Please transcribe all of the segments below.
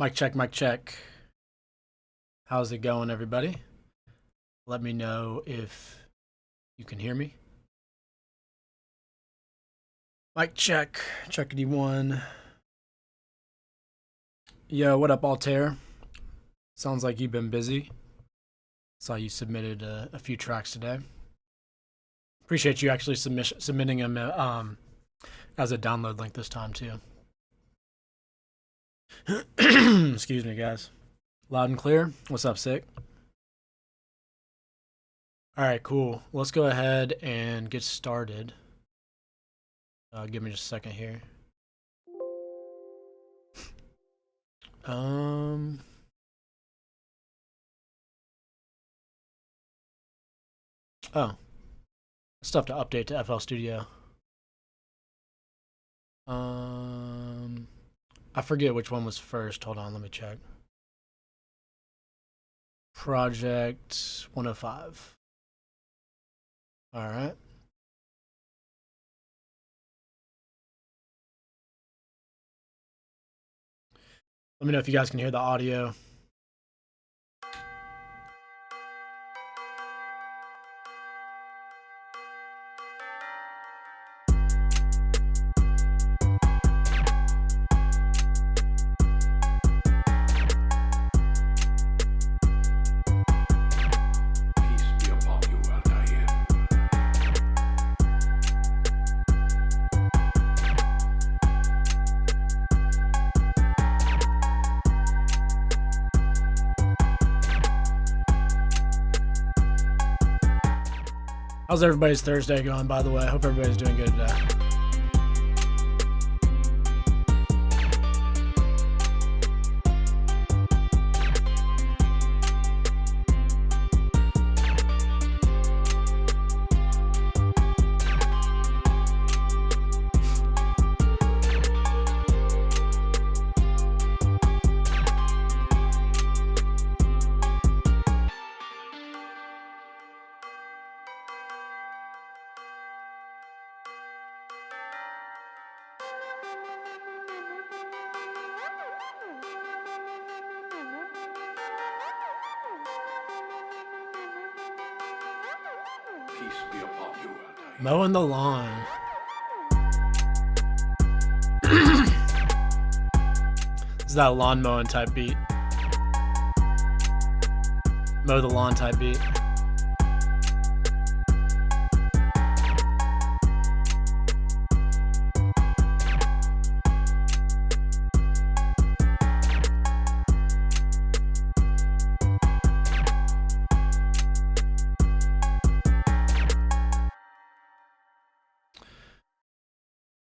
Mic check, mic check. How's it going, everybody? Let me know if you can hear me. Mic check, checkity one. Yo, what up, Altair? Sounds like you've been busy. Saw you submitted a few tracks today. Appreciate you actually submitting them as a download link this time, too. Excuse me, guys. Loud and clear. What's up, Sick? All right, cool. Let's go ahead and get started. Give me just a second here. Oh, stuff to update to FL Studio. I forget which one was first. Hold on, let me check. Project 105. All right. Let me know if you guys can hear the audio. How's everybody's Thursday going, by the way? I hope everybody's doing good today. Mowing the lawn. Is that a lawn mowing type beat? Mow the lawn type beat.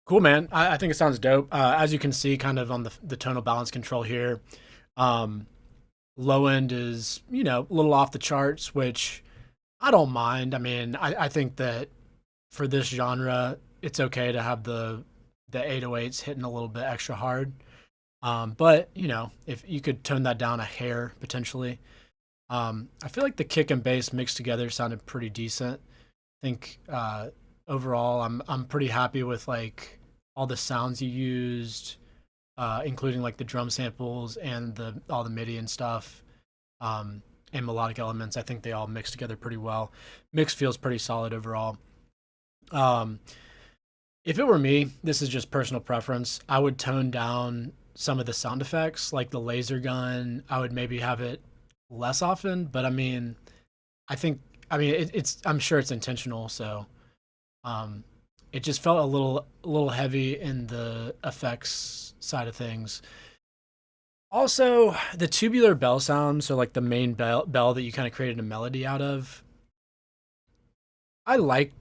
Cool, man. I think it sounds dope. As you can see, kind of on the tonal balance control here, low end is, a little off the charts, which I don't mind. I mean, I think that for this genre, it's okay to have the 808s hitting a little bit extra hard. But, if you could tone that down a hair potentially. I feel like the kick and bass mixed together sounded pretty decent. I think overall, I'm pretty happy with like all the sounds you used, including like the drum samples and all the MIDI and stuff, and melodic elements. I think they all mix together pretty well. Mix feels pretty solid overall. If it were me, this is just personal preference, I would tone down some of the sound effects, like the laser gun. I would maybe have it less often, but I mean, I'm sure it's intentional, so it just felt a little heavy in the effects side of things. Also, the tubular bell sound, so like the main bell that you kind of created a melody out of. I like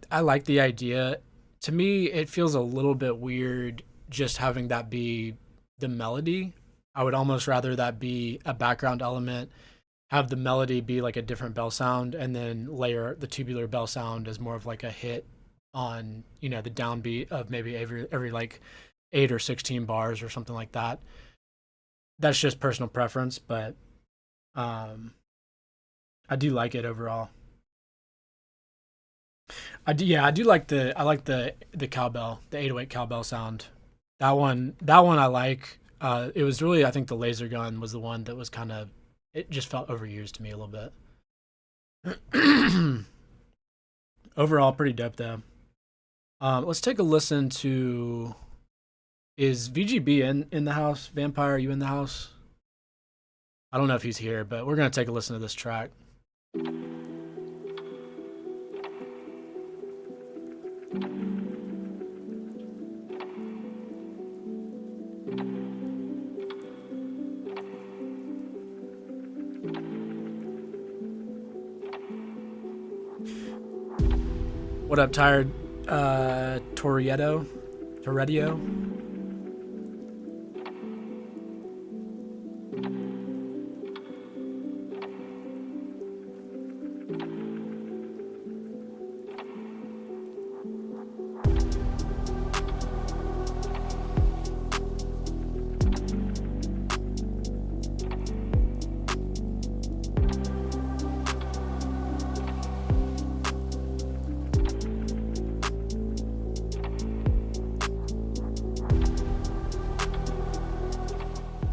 the idea. To me, it feels a little bit weird just having that be the melody. I would almost rather that be a background element, have the melody be like a different bell sound, and then layer the tubular bell sound as more of like a hit on, the downbeat of maybe every like 8 or 16 bars or something like that. That's just personal preference, but I do like it overall. I do like the cowbell, the 808 cowbell sound. That one I like. It was really, I think the laser gun was the one that was kind of, it just felt overused to me a little bit. Overall, pretty dope though. Let's take a listen to. Is VGB in the house? Vampire, are you in the house? I don't know if he's here, but we're gonna take a listen to this track. What up, tired Toretto? Toretto?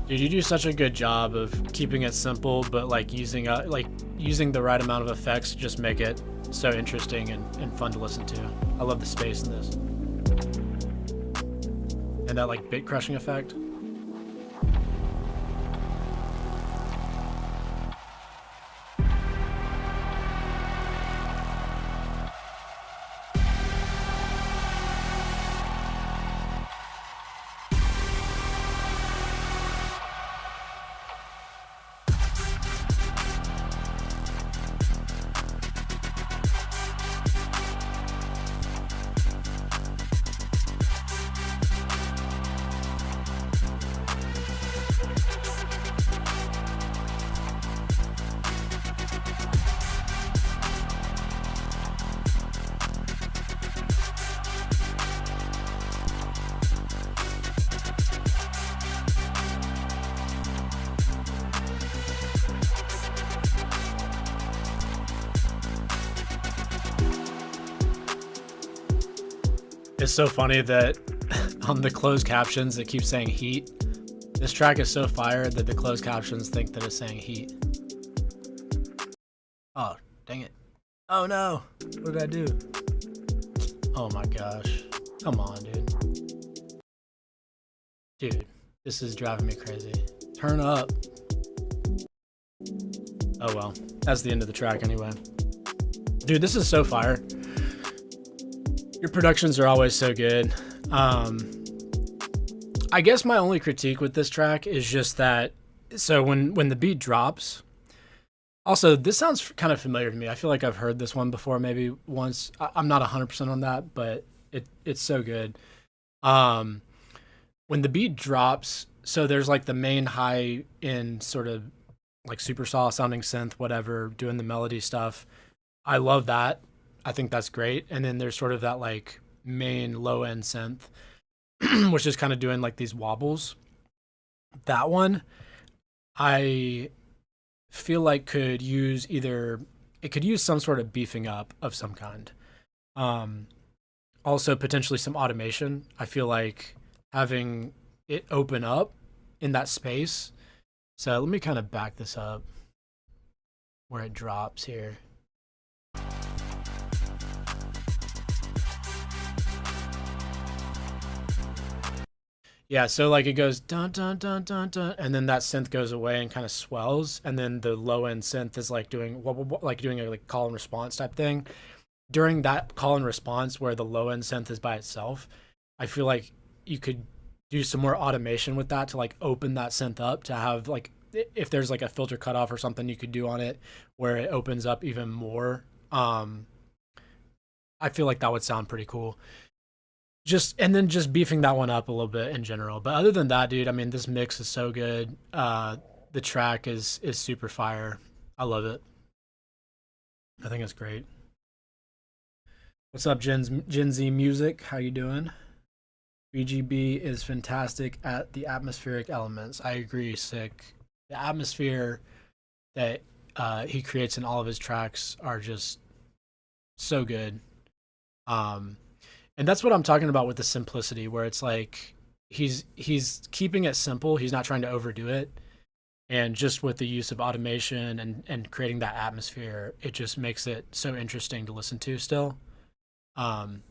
Dude, you do such a good job of keeping it simple, but like using the right amount of effects to just make it so interesting and fun to listen to. I love the space in this. And that like bit crushing effect. It's so funny that on the closed captions it keeps saying heat. This track is so fire that the closed captions think that it's saying heat. Oh, dang it. Oh no. What did I do? Oh my gosh. Come on, dude. Dude, this is driving me crazy. Turn up. Oh well. That's the end of the track anyway. Dude, this is so fire. Your productions are always so good. I guess my only critique with this track is just that, so when the beat drops, also this sounds kind of familiar to me. I feel like I've heard this one before, maybe once. I'm not 100% on that, but it's so good. When the beat drops, so there's like the main high end sort of like super saw sounding synth, whatever, doing the melody stuff. I love that. I think that's great. And then there's sort of that like main low end synth, which is kind of doing like these wobbles. That one, I feel like could use it could use some sort of beefing up of some kind. Um, Also potentially some automation. I feel like having it open up in that space. So let me kind of back this up where it drops here. Yeah, so like it goes dun dun dun dun dun, and then that synth goes away and kind of swells, and then the low end synth is like doing like doing a like call and response type thing. During that call and response where the low end synth is by itself, I feel like you could do some more automation with that to like open that synth up to have like if there's like a filter cutoff or something you could do on it where it opens up even more. I feel like that would sound pretty cool. Just and then just beefing that one up a little bit in general. But other than that, dude, I mean, this mix is so good. The track is super fire. I love it. I think it's great. What's up, Gen Z Music? How you doing? BGB is fantastic at the atmospheric elements. I agree, sick. The atmosphere that he creates in all of his tracks are just so good. Um, and that's what I'm talking about with the simplicity, where it's like he's keeping it simple. He's not trying to overdo it. And just with the use of automation and creating that atmosphere, it just makes it so interesting to listen to still. Um,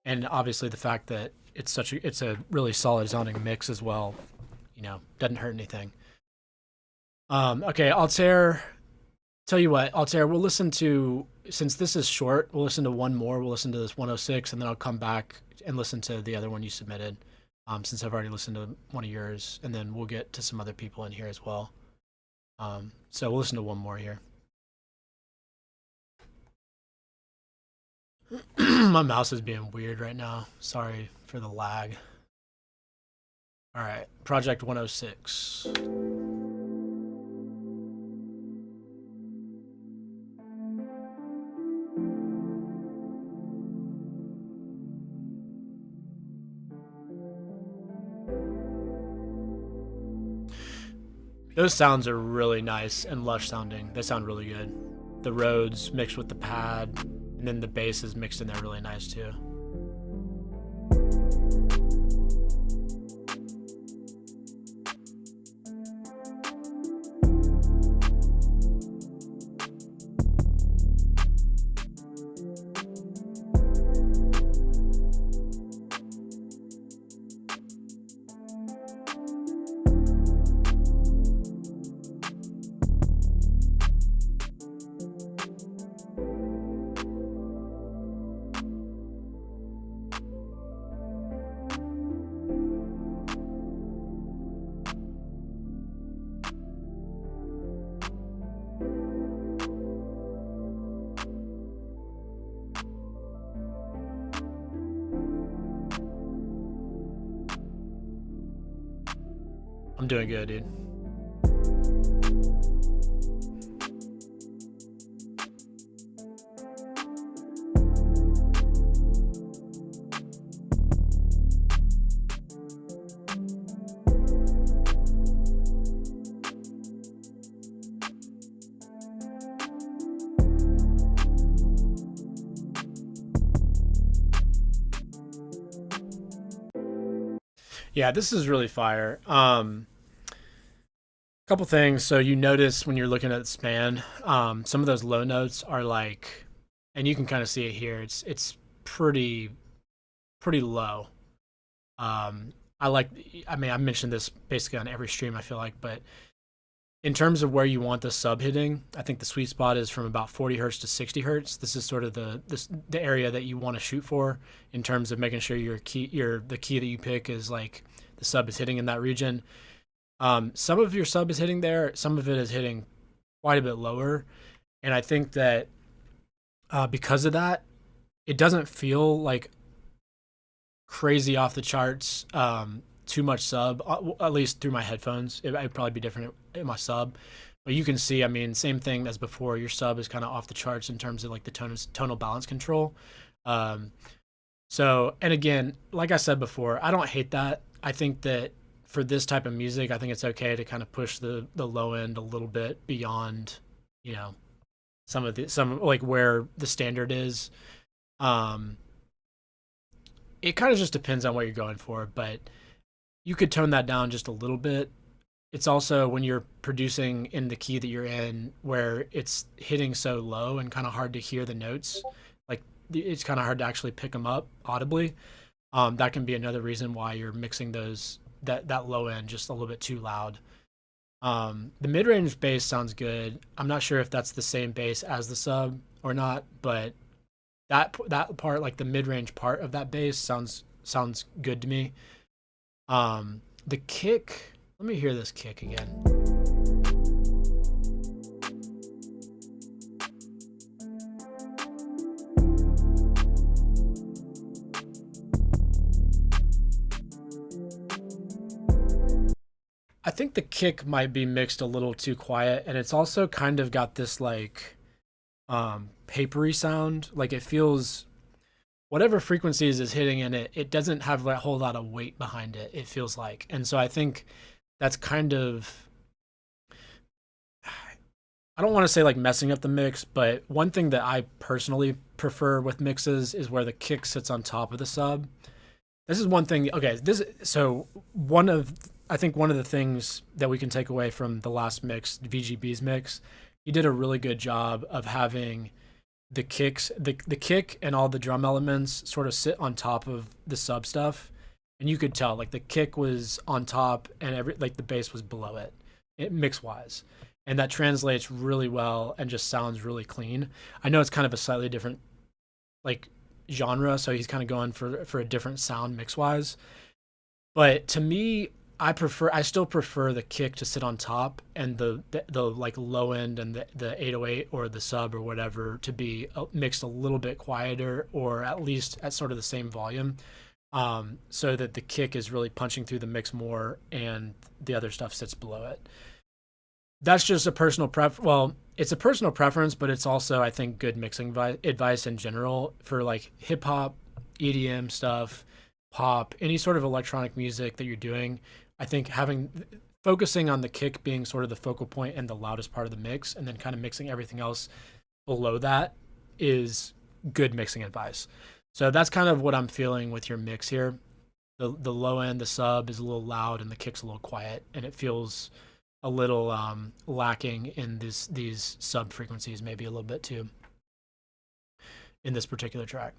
and obviously the fact that it's a really solid sounding mix as well, doesn't hurt anything. Okay, Altair. Tell you what, Altair, we'll listen to since this is short, we'll listen to one more. We'll listen to this 106, and then I'll come back and listen to the other one you submitted. Since I've already listened to one of yours, and then we'll get to some other people in here as well. So we'll listen to one more here. My mouse is being weird right now. Sorry for the lag. All right, Project 106. Those sounds are really nice and lush sounding. They sound really good. The Rhodes mixed with the pad, and then the bass is mixed in there really nice too. I'm doing good, dude. Yeah, this is really fire. Couple things. So you notice when you're looking at the span, some of those low notes are like, and you can kind of see it here. It's pretty low. I like. I mean, I mentioned this basically on every stream. I feel like, but in terms of where you want the sub hitting, I think the sweet spot is from about 40 hertz to 60 hertz. This is sort of the area that you want to shoot for in terms of making sure the key that you pick is like the sub is hitting in that region. Some of your sub is hitting there, some of it is hitting quite a bit lower, and I think that because of that, it doesn't feel like crazy off the charts. Too much sub, at least through my headphones. It'd probably be different in my sub, but you can see. I mean, same thing as before. Your sub is kind of off the charts in terms of like the tonal balance control. Um, so, and again, like I said before, I don't hate that. I think that for this type of music, I think it's okay to kind of push the low end a little bit beyond, you know, some like where the standard is. Um, it kind of just depends on what you're going for, but you could tone that down just a little bit. It's also when you're producing in the key that you're in where it's hitting so low and kind of hard to hear the notes. Like it's kind of hard to actually pick them up audibly. That can be another reason why you're mixing that low end just a little bit too loud. The mid range bass sounds good. I'm not sure if that's the same bass as the sub or not, but that part, like the mid range part of that bass, sounds good to me. The kick. Let me hear this kick again. I think the kick might be mixed a little too quiet, and it's also kind of got this like papery sound. Like it feels whatever frequencies is hitting in it, it doesn't have a whole lot of weight behind it, it feels like. And so I think that's kind of, I don't want to say like messing up the mix, but one thing that I personally prefer with mixes is where the kick sits on top of the sub. This is one thing. Okay, this so one of I think one of the things that we can take away from the last mix, VGB's mix, he did a really good job of having the kick and all the drum elements sort of sit on top of the sub stuff, and you could tell like the kick was on top and every like the bass was below it mix wise, and that translates really well and just sounds really clean. I know it's kind of a slightly different like genre, so he's kind of going for a different sound mix wise. But to me, I still prefer the kick to sit on top and the like low end and the 808 or the sub or whatever to be mixed a little bit quieter or at least at sort of the same volume, so that the kick is really punching through the mix more and the other stuff sits below it. That's just a personal well, it's a personal preference, but it's also I think good mixing advice in general for like hip hop, EDM stuff, pop, any sort of electronic music that you're doing. I think having focusing on the kick being sort of the focal point and the loudest part of the mix, and then kind of mixing everything else below that is good mixing advice. So that's kind of what I'm feeling with your mix here. The low end, the sub is a little loud and the kick's a little quiet, and it feels a little lacking in these sub frequencies, maybe a little bit too, in this particular track.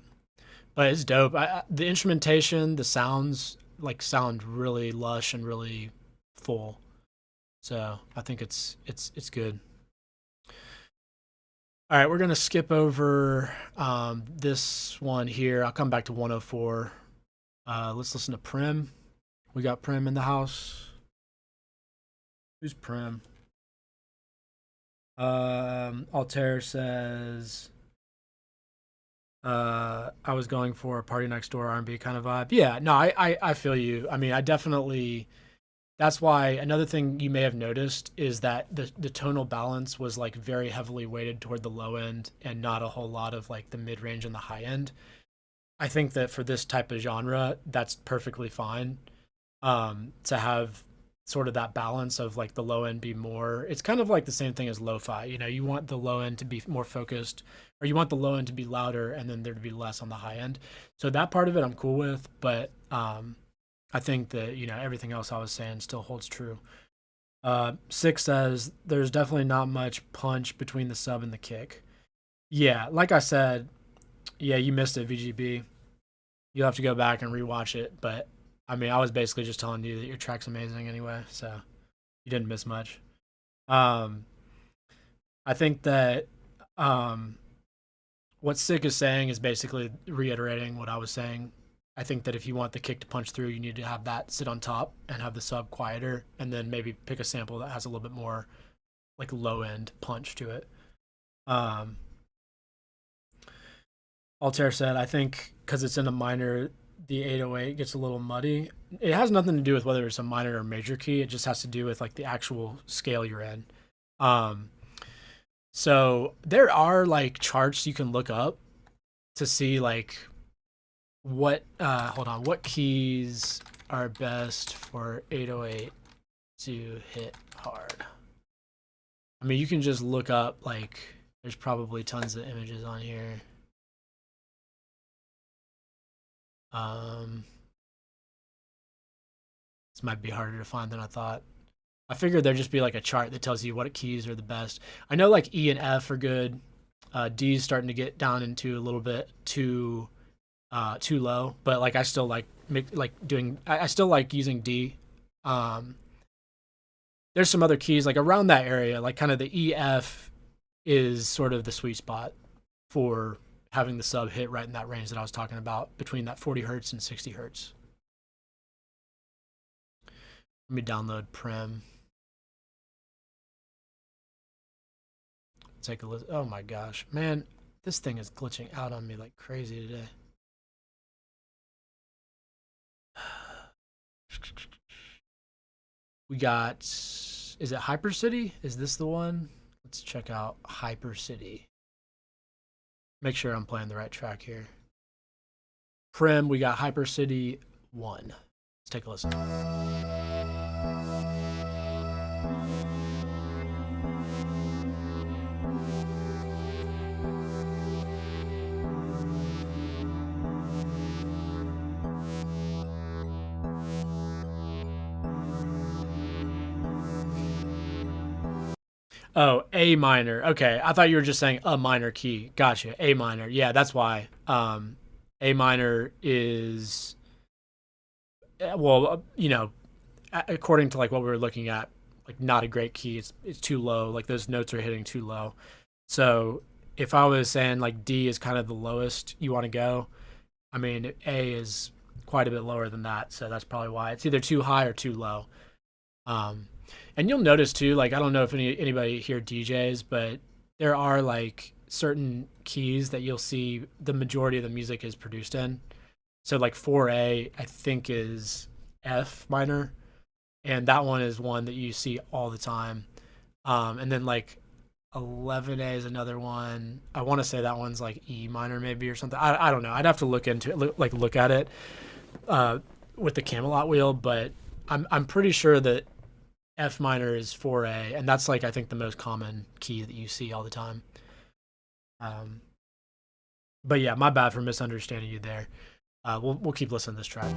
But it's dope. The instrumentation, the sounds like sound really lush and really full. So I think it's good. All right, we're gonna skip over this one here. I'll come back to 104. Let's listen to Prim. We got Prim in the house. Who's Prim? Altair says, I was going for a party next door R&B kind of vibe. Yeah, no, I feel you. I mean, I definitely. That's why another thing you may have noticed is that the tonal balance was like very heavily weighted toward the low end and not a whole lot of like the mid range and the high end. I think that for this type of genre, that's perfectly fine. To have sort of that balance of like the low end be more. It's kind of like the same thing as lo-fi. You know, you want the low end to be more focused, or you want the low end to be louder, and then there to be less on the high end. So that part of it I'm cool with, but I think that everything else I was saying still holds true. Six says there's definitely not much punch between the sub and the kick. Yeah, like I said, yeah, you missed it, VGB. You'll have to go back and rewatch it, but I mean, I was basically just telling you that your track's amazing anyway, so you didn't miss much. I think that what Sick is saying is basically reiterating what I was saying. I think that if you want the kick to punch through, you need to have that sit on top and have the sub quieter, and then maybe pick a sample that has a little bit more like low end punch to it. Altair said, I think because it's in a minor, the 808 gets a little muddy. It has nothing to do with whether it's a minor or major key. It just has to do with like the actual scale you're in. So there are like charts you can look up to see like what what keys are best for 808 to hit hard. I mean, you can just look up like there's probably tons of images on here. This might be harder to find than I thought. I figured there'd just be like a chart that tells you what keys are the best. I know like E and F are good. D's starting to get down into a little bit too low, but like I still I still like using D. There's some other keys like around that area, like kind of the E F is sort of the sweet spot for having the sub hit right in that range that I was talking about, between that 40 hertz and 60 hertz. Let me download Prem. Take a listen. Oh my gosh, man, this thing is glitching out on me like crazy today. We got, is it Hyper City? Is this the one? Let's check out Hyper City. Make sure I'm playing the right track here. Prim, we got Hyper City 1. Let's take a listen. Oh, A minor. Okay, I thought you were just saying a minor key. Gotcha. A minor. Yeah, that's why. A minor is well, according to like what we were looking at, like not a great key. It's too low. Like those notes are hitting too low. So if I was saying like D is kind of the lowest you want to go, I mean A is quite a bit lower than that. So that's probably why it's either too high or too low. Um, and you'll notice too, like I don't know if anybody here DJs, but there are like certain keys that you'll see the majority of the music is produced in. So like 4A, I think is F minor, and that one is one that you see all the time. And then like 11A is another one. I want to say that one's like E minor maybe or something. I don't know. I'd have to look into it, look at it uh, with the Camelot wheel, but I'm pretty sure that F minor is 4A, and that's like I think the most common key that you see all the time. Um, but yeah, my bad for misunderstanding you there. We'll keep listening to this track.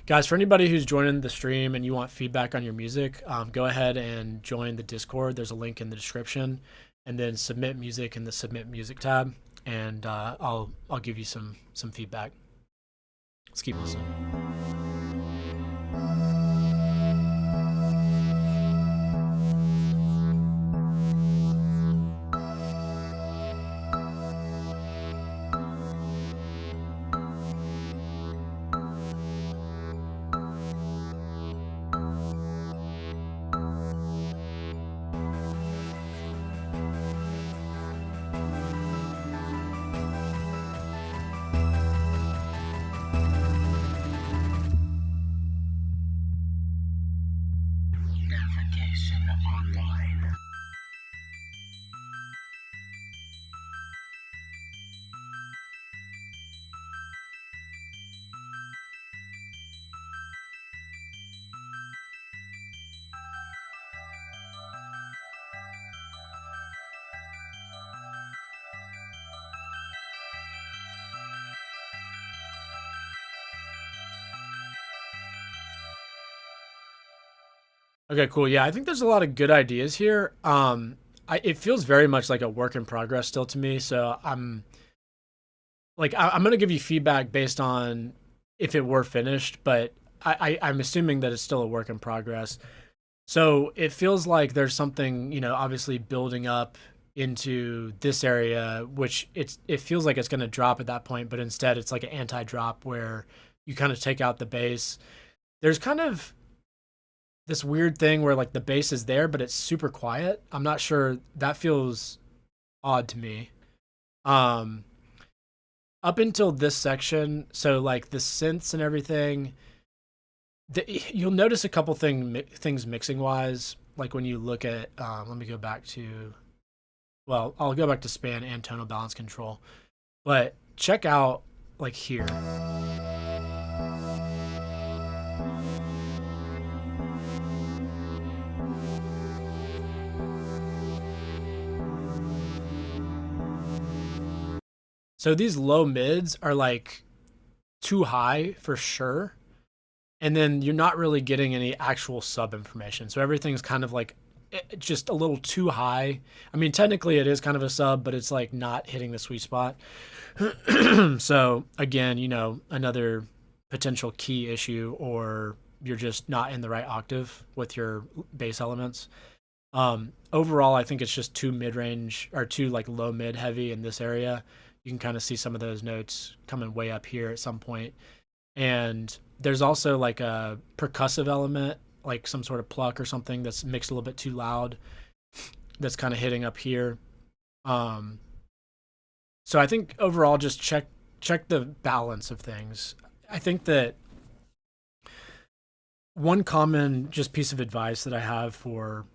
Guys, for anybody who's joining the stream and you want feedback on your music, go ahead and join the Discord. There's a link in the description, and then submit music in the submit music tab, and I'll give you some feedback. Let's keep listening. Online. Okay, cool. Yeah, I think there's a lot of good ideas here. It feels very much like a work in progress still to me. So I'm gonna give you feedback based on if it were finished, but I'm assuming that it's still a work in progress. So it feels like there's something, obviously building up into this area, which it feels like it's gonna drop at that point, but instead it's like an anti-drop where you kind of take out the bass. There's kind of this weird thing where like the bass is there, but it's super quiet. I'm not sure. That feels odd to me. Um, Up until this section, so like the synths and everything, you'll notice a couple things mixing wise. Like when you look at, let me go back to, well, I'll go back to span and tonal balance control, but check out like here. So these low mids are like too high for sure. And then you're not really getting any actual sub information. So everything's kind of like just a little too high. I mean, technically it is kind of a sub, but it's like not hitting the sweet spot. So again, another potential key issue, or you're just not in the right octave with your bass elements. Overall, I think it's just too mid range or too like low mid heavy in this area. You can kind of see some of those notes coming way up here at some point. And there's also like a percussive element, like some sort of pluck or something that's mixed a little bit too loud, that's kind of hitting up here. So I think overall, just check the balance of things. I think that one common just piece of advice that I have for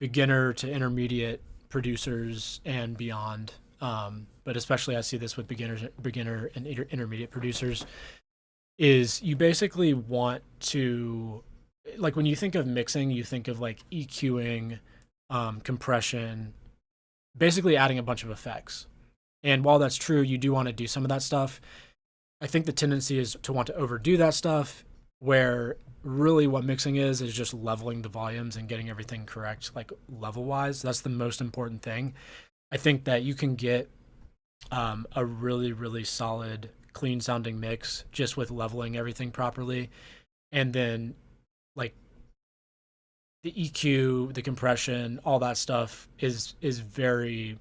beginner to intermediate producers and beyond, but especially I see this with beginner and intermediate producers, is you basically want to, like when you think of mixing, you think of like EQing, compression, basically adding a bunch of effects. And while that's true, you do want to do some of that stuff. I think the tendency is to want to overdo that stuff where really what mixing is just leveling the volumes and getting everything correct, like level wise. That's the most important thing. I think that you can get a really, really solid, clean sounding mix just with leveling everything properly. And then, like, the EQ, the compression, all that stuff is very,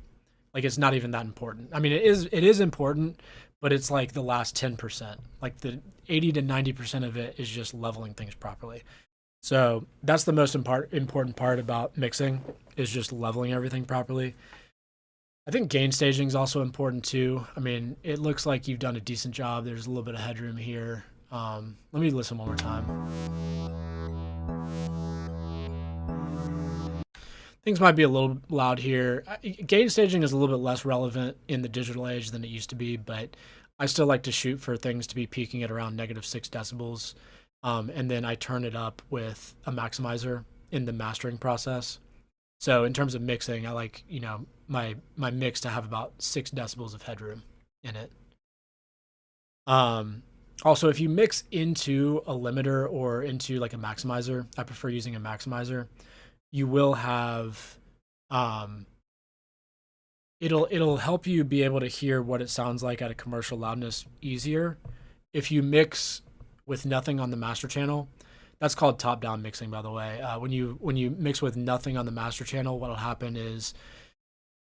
like, it's not even that important. I mean, it is important, but it's like the last 10%. Like the 80 to 90% of it is just leveling things properly. So that's the most important part about mixing is just leveling everything properly. I think gain staging is also important too. I mean, it looks like you've done a decent job. There's a little bit of headroom here. Let me listen one more time. Things might be a little loud here. Gain staging is a little bit less relevant in the digital age than it used to be, but I still like to shoot for things to be peaking at around -6 decibels. And then I turn it up with a maximizer in the mastering process. So in terms of mixing, I like, my mix to have about 6 decibels of headroom in it. Also, if you mix into a limiter or into like a maximizer, I prefer using a maximizer. You will have, um, it'll help you be able to hear what it sounds like at a commercial loudness easier. If you mix with nothing on the master channel, that's called top down mixing, by the way. When you mix with nothing on the master channel, what'll happen is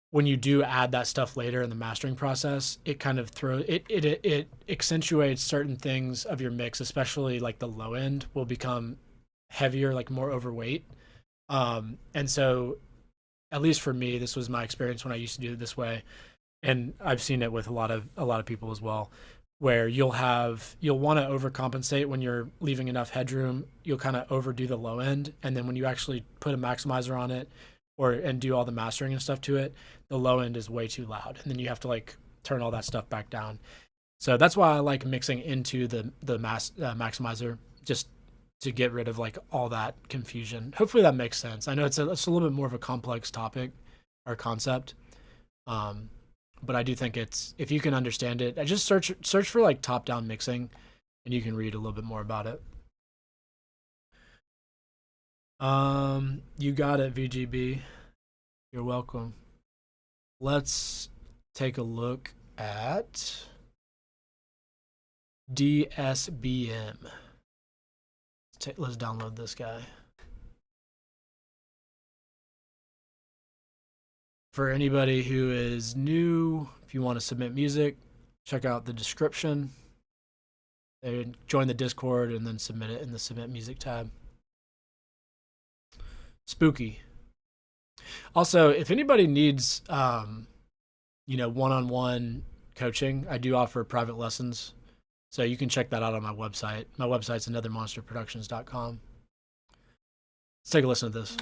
when you do add that stuff later in the mastering process, it kind of it accentuates certain things of your mix, especially like the low end will become heavier, like more overweight. And so, at least for me, this was my experience when I used to do it this way, and I've seen it with a lot of people as well, where you'll want to overcompensate when you're leaving enough headroom. You'll kind of overdo the low end, and then when you actually put a maximizer on it, and do all the mastering and stuff to it, the low end is way too loud, and then you have to like turn all that stuff back down. So that's why I like mixing into the maximizer, just to get rid of like all that confusion. Hopefully that makes sense. I know it's a little bit more of a complex topic or concept, but I do think it's, if you can understand it, I just search for like top down mixing, and you can read a little bit more about it. You got it, VGB. You're welcome. Let's take a look at DSBM. Let's download this guy. For anybody who is new, if you want to submit music, check out the description. Join the Discord and then submit it in the Submit Music tab. Spooky. Also, if anybody needs, one-on-one coaching, I do offer private lessons. So you can check that out on my website. My website's anothermonsterproductions.com. Let's take a listen to this.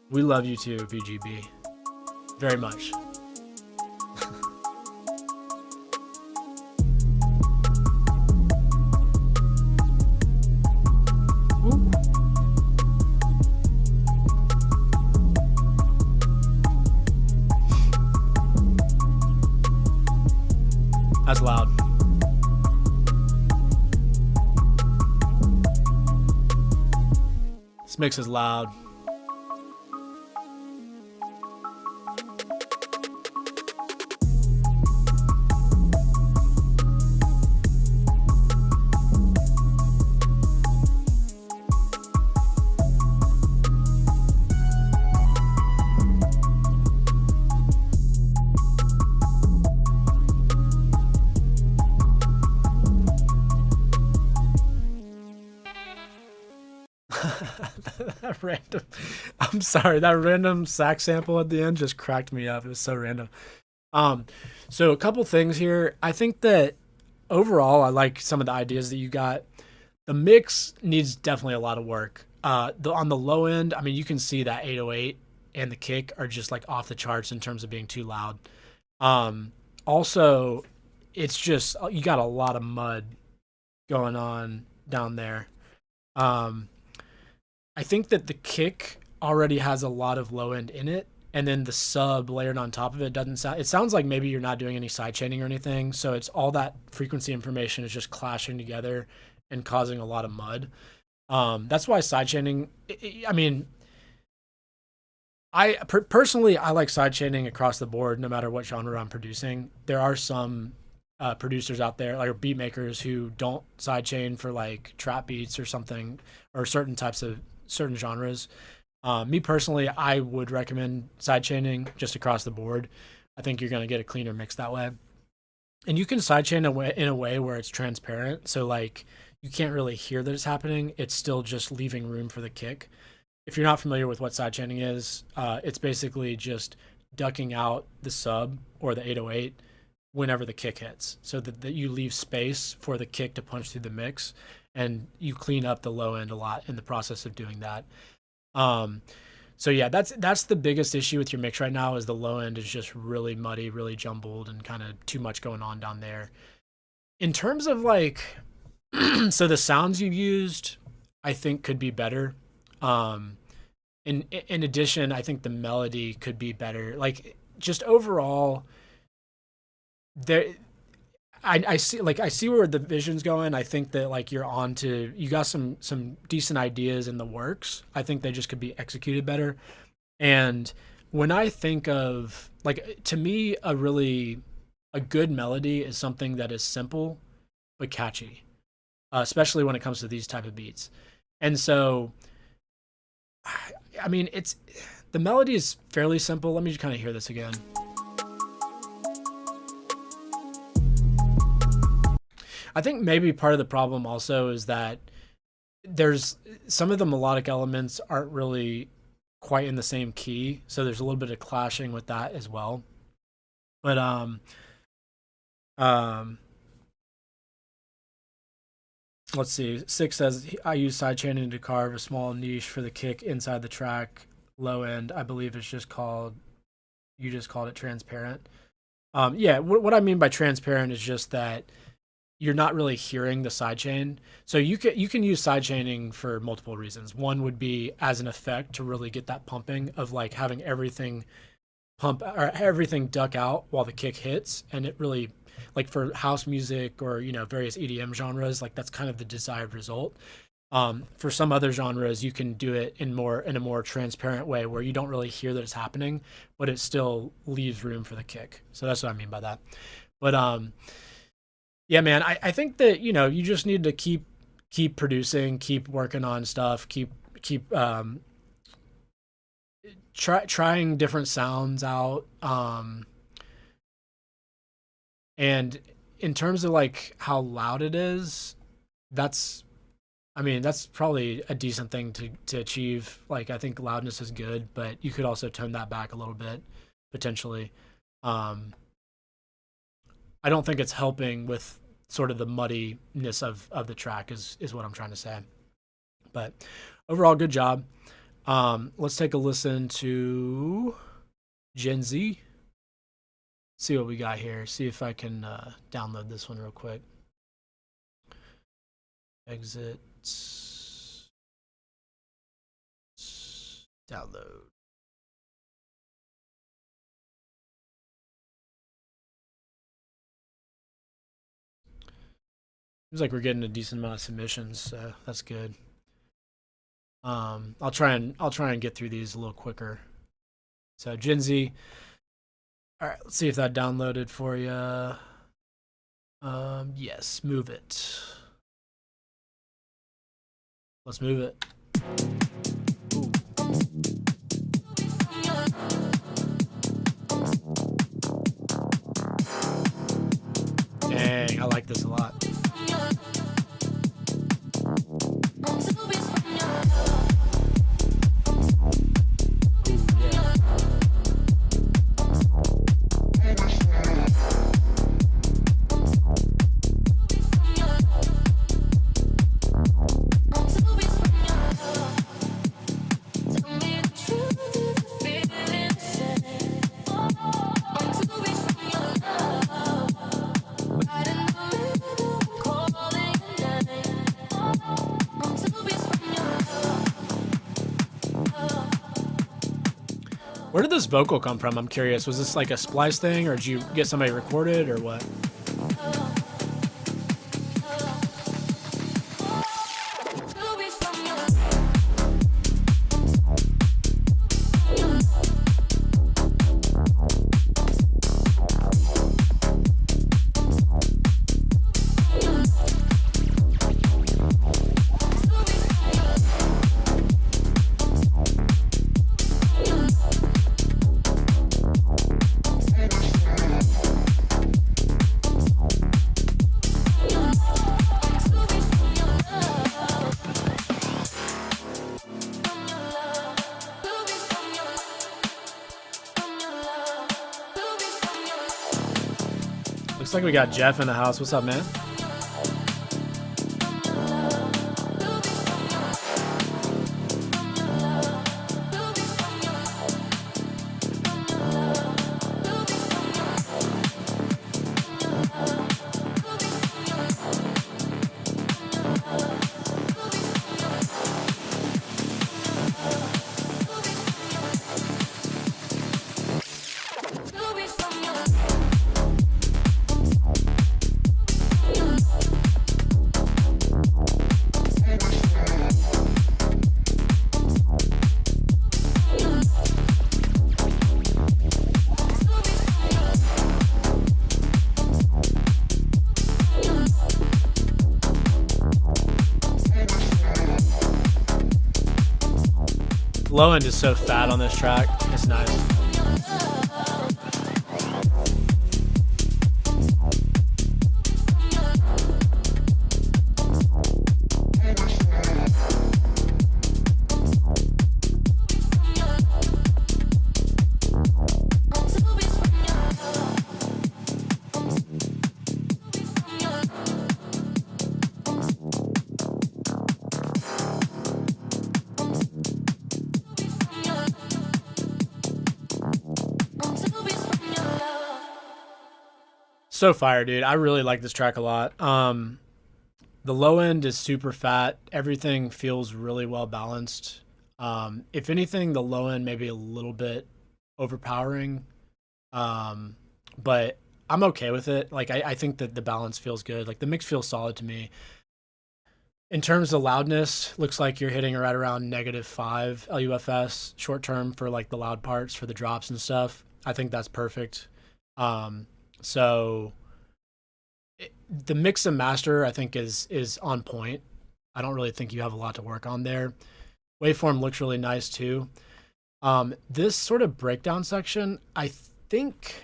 We love you too, VGB. Very much. That's loud. This mix is loud. That random, I'm sorry, that random sax sample at the end just cracked me up. It was so random. So a couple things here. I think that overall, I like some of the ideas that you got. The mix needs definitely a lot of work. On the low end, I mean, you can see that 808 and the kick are just like off the charts in terms of being too loud. Also, it's just, you got a lot of mud going on down there. I think that the kick already has a lot of low end in it, and then the sub layered on top of it doesn't sound. It sounds like maybe you're not doing any side chaining or anything. So it's all that frequency information is just clashing together and causing a lot of mud. That's why side chaining. I mean, personally I like side chaining across the board, no matter what genre I'm producing. There are some producers out there, like beat makers, who don't sidechain for like trap beats or something, or certain types of certain genres. Me personally, I would recommend sidechaining just across the board. I think you're going to get a cleaner mix that way, and you can sidechain in a way where it's transparent, so like you can't really hear that it's happening. It's still just leaving room for the kick. If you're not familiar with what sidechaining is, it's basically just ducking out the sub or the 808 whenever the kick hits, so that you leave space for the kick to punch through the mix, and you clean up the low end a lot in the process of doing that. So yeah, that's the biggest issue with your mix right now, is the low end is just really muddy, really jumbled, and kind of too much going on down there. In terms of like, so the sounds you used, I think could be better. In addition, I think the melody could be better. Like just overall, there, I see, like I see where the vision's going. I think that like you got some decent ideas in the works. I think they just could be executed better. And when I think of, like, to me, a good melody is something that is simple but catchy, especially when it comes to these type of beats. And so, I mean, the melody is fairly simple. Let me just kind of hear this again. I think maybe part of the problem also is that there's some of the melodic elements aren't really quite in the same key, so there's a little bit of clashing with that as well. But um let's see. Six says, I use sidechaining to carve a small niche for the kick inside the track. Low end, I believe it's just called, you just called it transparent. Yeah, what I mean by transparent is just that you're not really hearing the sidechain. So you can use sidechaining for multiple reasons. One would be as an effect to really get that pumping of like having everything pump or everything duck out while the kick hits, and it really, like for house music or various EDM genres, like that's kind of the desired result. For some other genres, you can do it in a more transparent way where you don't really hear that it's happening, but it still leaves room for the kick. So that's what I mean by that. But yeah, man, I think that you just need to keep producing, keep working on stuff, keep trying different sounds out. And in terms of like how loud it is, that's that's probably a decent thing to achieve. Like I think loudness is good, but you could also tone that back a little bit potentially. I don't think it's helping with sort of the muddiness of the track is what I'm trying to say. But overall, good job. Let's take a listen to Gen Z. See what we got here. See if I can download this one real quick. Exit. Download. Seems like we're getting a decent amount of submissions, so that's good. I'll try and get through these a little quicker. So Gen Z. All right, let's see if that downloaded for you. Yes, move it. Let's move it. Ooh. Dang, I like this a lot. Where did this vocal come from? I'm curious. Was this like a splice thing, or did you get somebody recorded, or what? Looks like we got Jeff in the house. What's up, man? Low end is so fat on this track. It's nice. So fire, dude. I really like this track a lot. The low end is super fat. Everything feels really well balanced. If anything, the low end may be a little bit overpowering, but I'm okay with it. Like I think that the balance feels good. Like the mix feels solid to me. In terms of loudness, looks like you're hitting right around -5 LUFS short term for like the loud parts for the drops and stuff. I think that's perfect. So the mix and master I think is on point. I don't really think you have a lot to work on there. Waveform looks really nice too. This sort of breakdown section, I think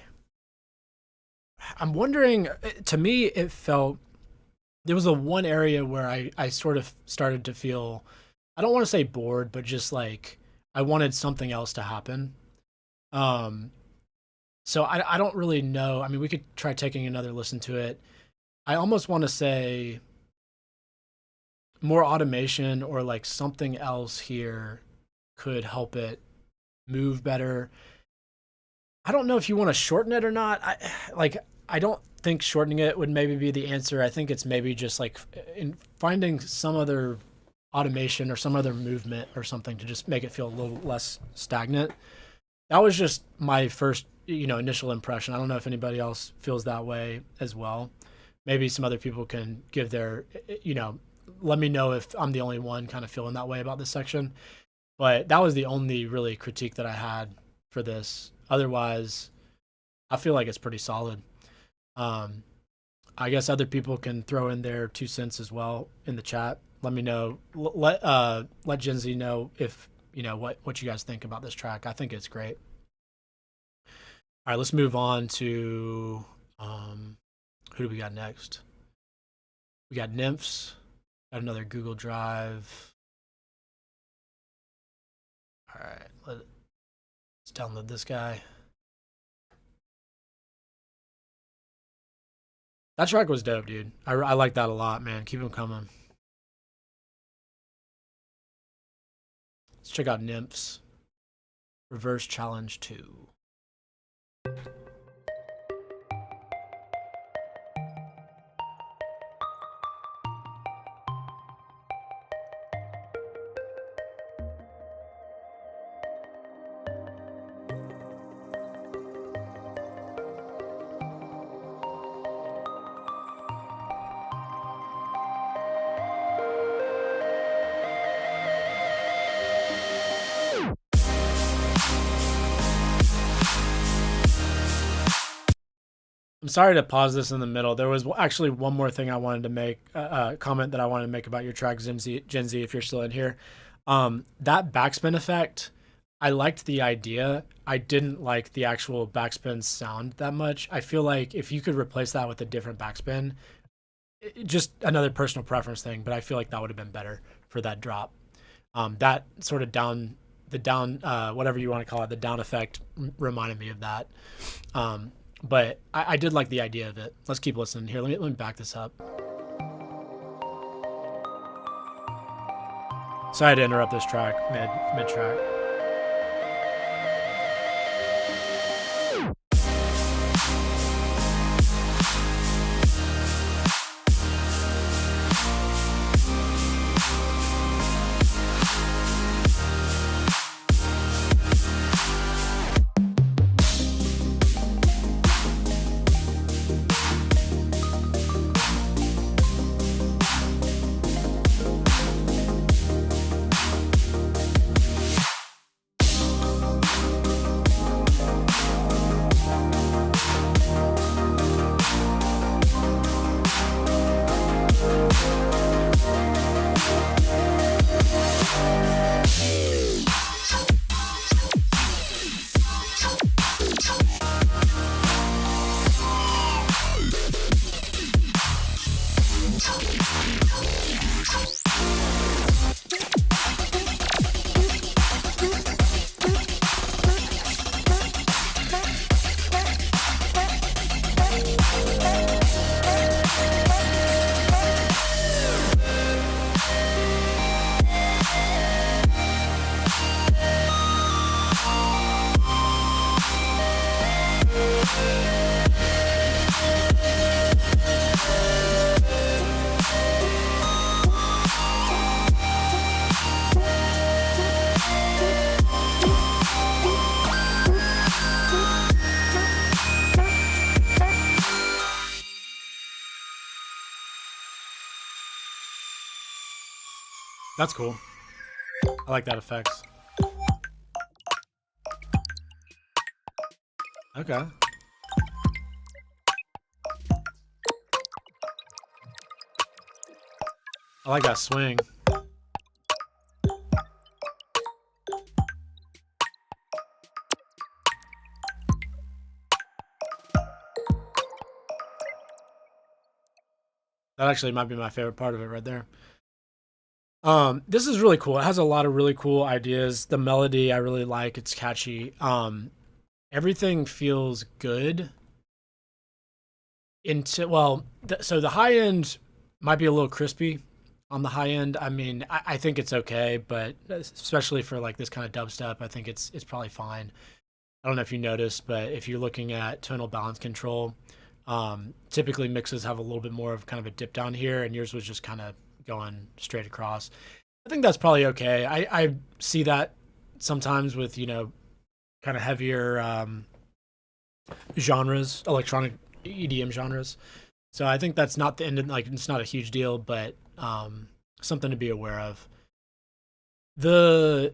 I'm wondering, to me it felt there was a one area where I sort of started to feel, I don't want to say bored, but just like I wanted something else to happen. Um so I don't really know. I mean, we could try taking another listen to it. I almost want to say more automation or like something else here could help it move better. I don't know if you want to shorten it or not. I don't think shortening it would maybe be the answer. I think it's maybe just like in finding some other automation or some other movement or something to just make it feel a little less stagnant. That was just my first, initial impression. I don't know if anybody else feels that way as well. Maybe some other people can give their, let me know if I'm the only one kind of feeling that way about this section. But that was the only really critique that I had for this. Otherwise, I feel like it's pretty solid. I guess other people can throw in their 2 cents as well in the chat. Let me know. Let Gen Z know if what you guys think about this track. I think it's great. All right, let's move on to who do we got next? We got Nymphs. Got another Google Drive. All right, let's download this guy. That track was dope, dude. I like that a lot, man. Keep them coming. Let's check out Nymphs. Reverse Challenge 2. sorry to pause this in the middle. There was actually one more thing I wanted to make, comment that I wanted to make about your track Gen Z, if you're still in here. That backspin effect, I liked the idea. I didn't like the actual backspin sound that much. I feel like if you could replace that with a different backspin, just another personal preference thing, but I feel like that would have been better for that drop. That sort of whatever you want to call it, the down effect reminded me of that. But I did like the idea of it. Let's keep listening here. Let me back this up. Sorry to interrupt this track mid track. That's cool. I like that effects. Okay. I like that swing. That actually might be my favorite part of it right there. This is really cool. It has a lot of really cool ideas. The melody I really like. It's catchy. Everything feels good. So the high end might be a little crispy on the high end. I mean, I think it's okay, but especially for like this kind of dubstep, I think it's probably fine. I don't know if you noticed, but if you're looking at tonal balance control, typically mixes have a little bit more of kind of a dip down here, and yours was just kind of going straight across. I think that's probably okay. I see that sometimes with, kind of heavier genres, electronic EDM genres. So I think that's not the end of, like, it's not a huge deal, but something to be aware of. The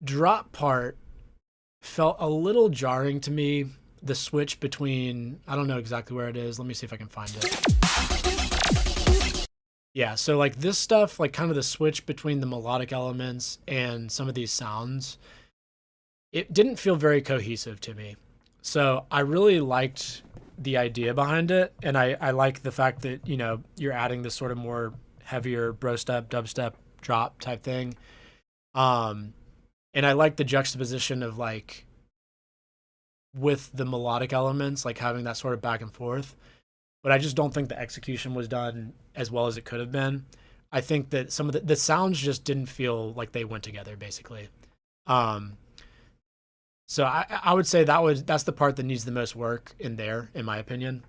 drop part felt a little jarring to me. The switch between, I don't know exactly where it is. Let me see if I can find it. Yeah, so like this stuff, like kind of the switch between the melodic elements and some of these sounds, it didn't feel very cohesive to me. So I really liked the idea behind it, and I like the fact that, you're adding this sort of more heavier bro step, dubstep, drop type thing. And I like the juxtaposition of like with the melodic elements, like having that sort of back and forth. But I just don't think the execution was done as well as it could have been. I think that some of the sounds just didn't feel like they went together, basically. So I would say that's the part that needs the most work in there, in my opinion.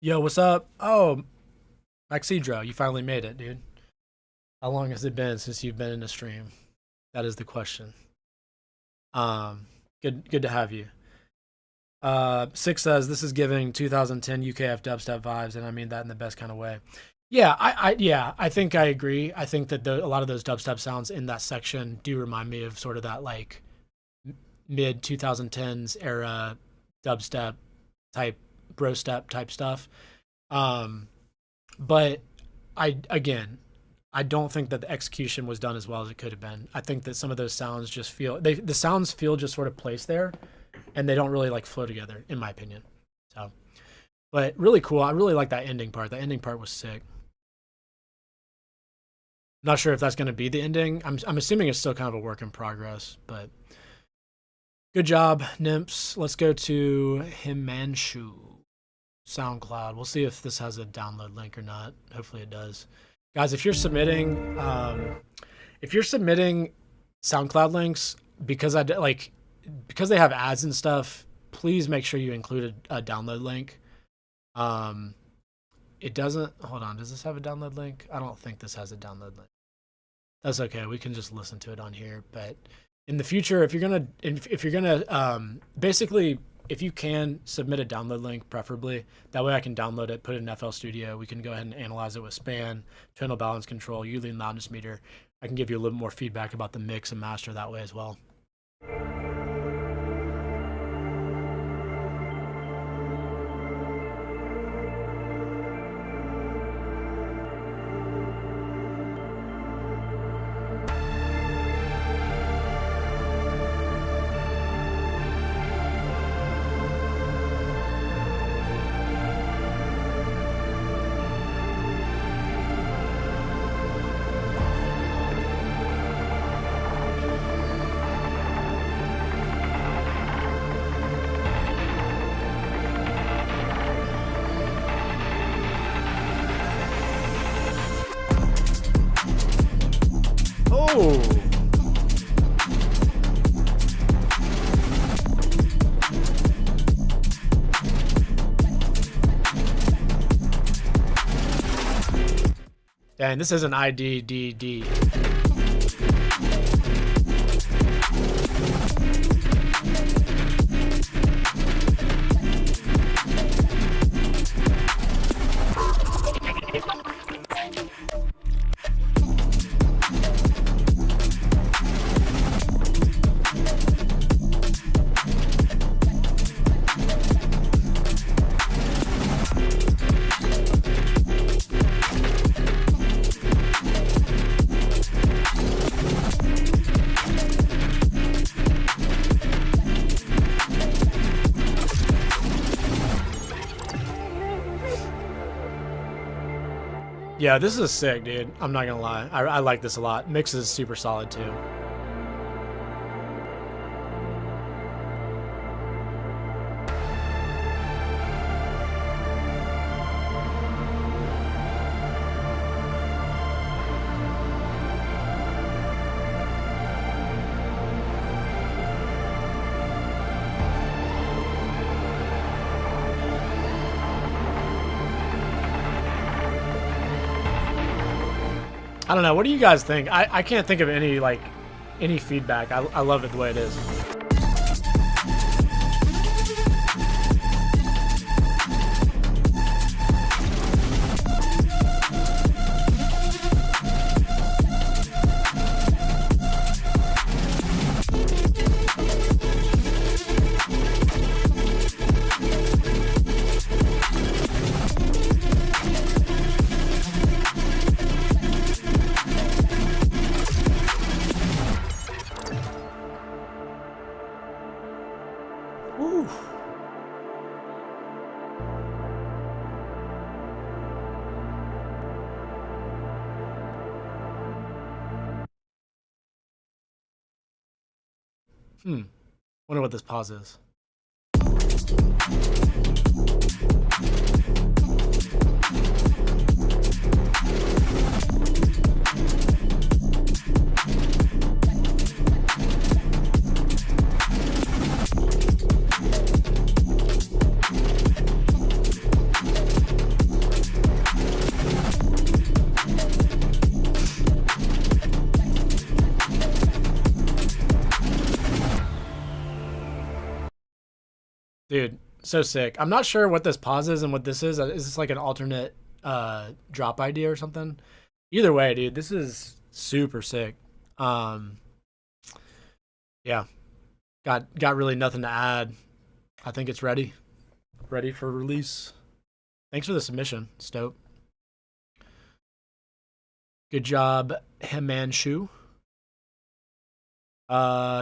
Yo, what's up? Oh, Maxidro, you finally made it, dude. How long has it been since you've been in the stream? That is the question. Good to have you. Six says this is giving 2010 UKF dubstep vibes, and I mean that in the best kind of way. Yeah, I think I agree. I think that a lot of those dubstep sounds in that section do remind me of sort of that like mid 2010s era dubstep type bro step type stuff. Um, but I don't think that the execution was done as well as it could have been. I think that some of those sounds just feel the sounds feel just sort of placed there, and they don't really like flow together, in my opinion. So, but really cool. I really like that ending part. The ending part was sick. Not sure if that's going to be the ending. I'm assuming it's still kind of a work in progress, but good job, Nymphs. Let's go to Himanshu. SoundCloud. We'll see if this has a download link or not. Hopefully it does. Guys, if you're submitting SoundCloud links because because they have ads and stuff, please make sure you include a download link. Um, it doesn't. Hold on. Does this have a download link? I don't think this has a download link. That's okay. We can just listen to it on here. But in the future, if you're gonna basically, if you can submit a download link, preferably that way I can download it, put it in FL Studio. We can go ahead and analyze it with span, channel balance control, Ulee and loudness meter. I can give you a little more feedback about the mix and master that way as well. Oh. Dang, this is an IDDD. Yeah, this is sick, dude. I'm not gonna lie. I like this a lot. Mix is super solid too. I don't know. What do you guys think? I can't think of any feedback. I love it the way it is. Woo. Wonder what this pause is. Dude, so sick. I'm not sure what this pause is and what this is. Is this like an alternate drop idea or something? Either way, dude, this is super sick. Um, yeah, got really nothing to add. I think it's ready. ready for release. Thanks for the submission, Stope. Good job, Himanshu.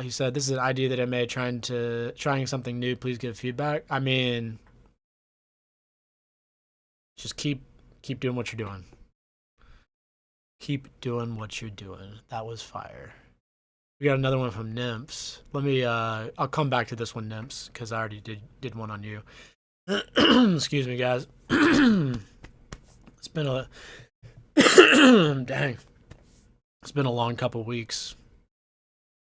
He said, "This is an idea that I made trying something new. Please give feedback." I mean, just keep doing what you're doing. Keep doing what you're doing. That was fire. We got another one from Nymphs. Let me. I'll come back to this one, Nymphs, because I already did one on you. Excuse me, guys. It's been a dang. It's been a long couple weeks.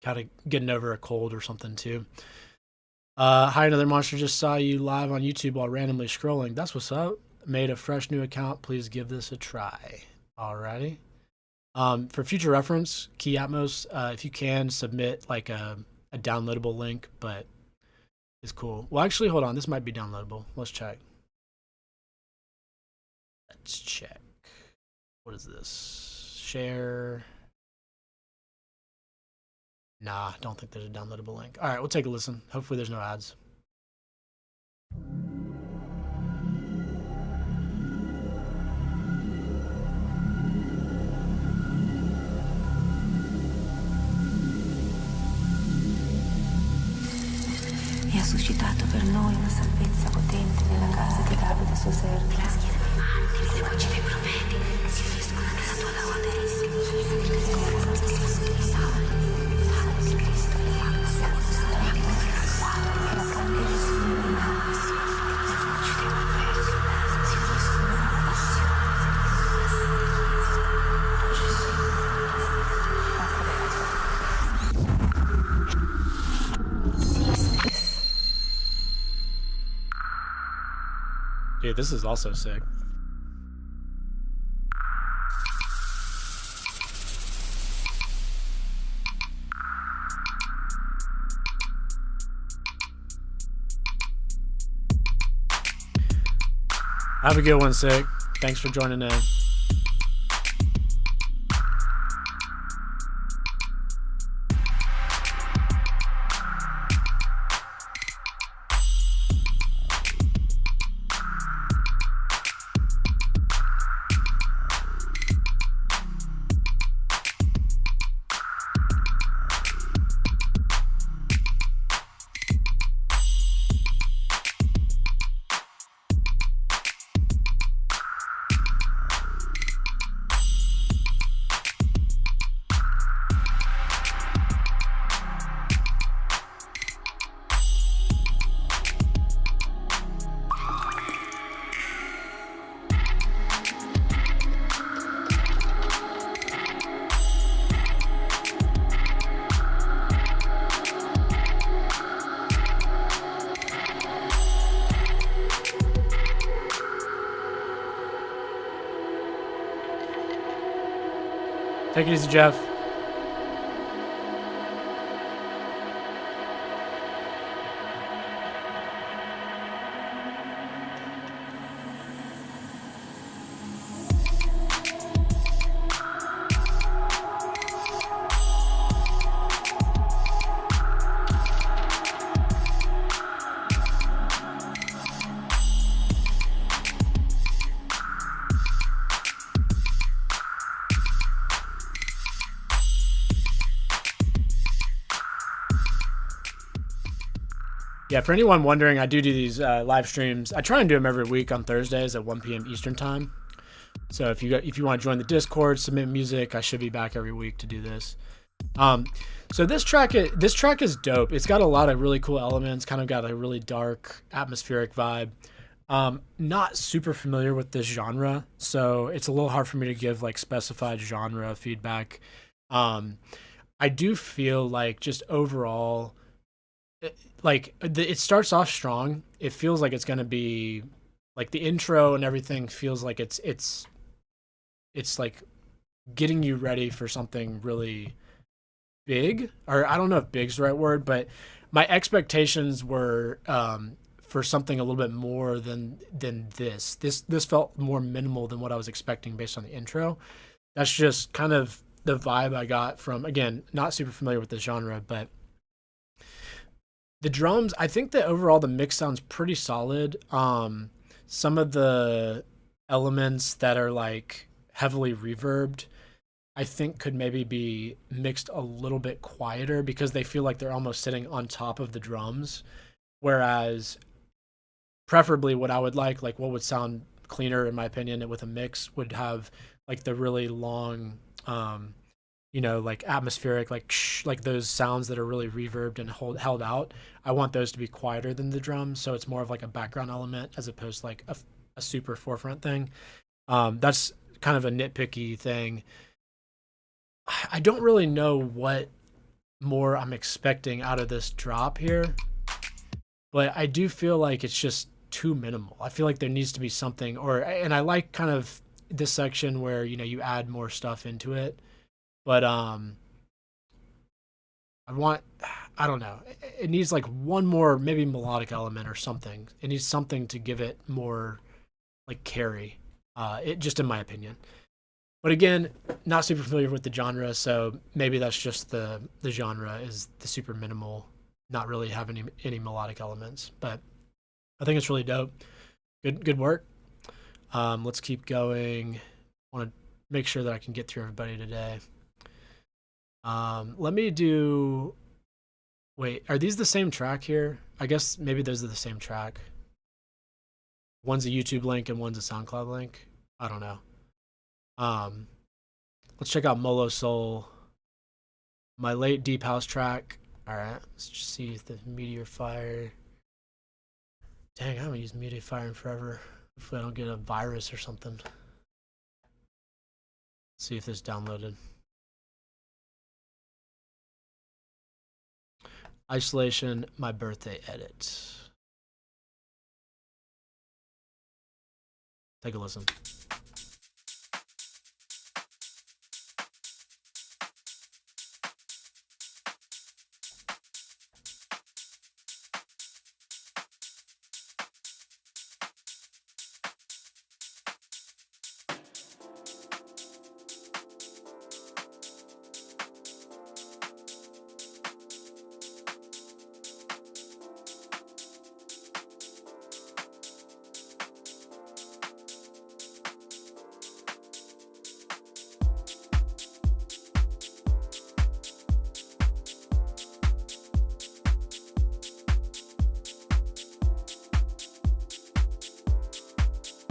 Kind of getting over a cold or something too. Hi, another monster. Just saw you live on YouTube while randomly scrolling. That's what's up. Made a fresh new account. Please give this a try. Alrighty. For future reference, Key Atmos, if you can submit like a downloadable link, but it's cool. Well, actually, hold on. This might be downloadable. Let's check. Let's check. What is this? Share. Nah, don't think there's a downloadable link. All right, we'll take a listen. Hopefully there's no ads. E ha suscitato per noi una salvezza potente nella casa di Davide suo servo. La schiera dei martiri, le voci dei profeti si uniscono nella tua lode. Dude, this is also sick. Have a good one, Sick. Thanks for joining in. Take it easy, Jeff. Yeah, for anyone wondering, I do these live streams. I try and do them every week on Thursdays at 1 p.m. Eastern time. So if you want to join the Discord, submit music, I should be back every week to do this. So this track is dope. It's got a lot of really cool elements. Kind of got a really dark, atmospheric vibe. Not super familiar with this genre, so it's a little hard for me to give like specified genre feedback. I do feel like just overall, it starts off strong. It feels like it's gonna be like the intro and everything feels like it's like getting you ready for something really big, or I don't know if big's the right word, but my expectations were for something a little bit more than this. This felt more minimal than what I was expecting based on the intro. That's just kind of the vibe I got from, again, not super familiar with the genre, but The drums, I think that overall the mix sounds pretty solid. Some of the elements that are like heavily reverbed, I think could maybe be mixed a little bit quieter because they feel like they're almost sitting on top of the drums. Whereas preferably what I would like what would sound cleaner in my opinion with a mix would have like the really long like atmospheric like those sounds that are really reverbed and held out. I want those to be quieter than the drums, so it's more of like a background element as opposed to like a super forefront thing. That's kind of a nitpicky thing. I don't really know what more I'm expecting out of this drop here, but I do feel like it's just too minimal. I feel like there needs to be something, and I like kind of this section where you add more stuff into it, but I want, I don't know, it needs like one more maybe melodic element or something. It needs something to give it more like carry. It just in my opinion. But again, not super familiar with the genre, so maybe that's just the genre is the super minimal, not really have any melodic elements. But I think it's really dope. Good work. Let's keep going. I want to make sure that I can get through everybody today. Let me do. Wait, are these the same track here? I guess maybe those are the same track. One's a YouTube link and one's a SoundCloud link. I don't know. Let's check out Molo Soul. My late deep house track. All right, let's just see if the Meteor Fire. Dang, I haven't used Meteor Fire in forever. Hopefully I don't get a virus or something. Let's see if this downloaded. Isolation, my birthday edit. Take a listen.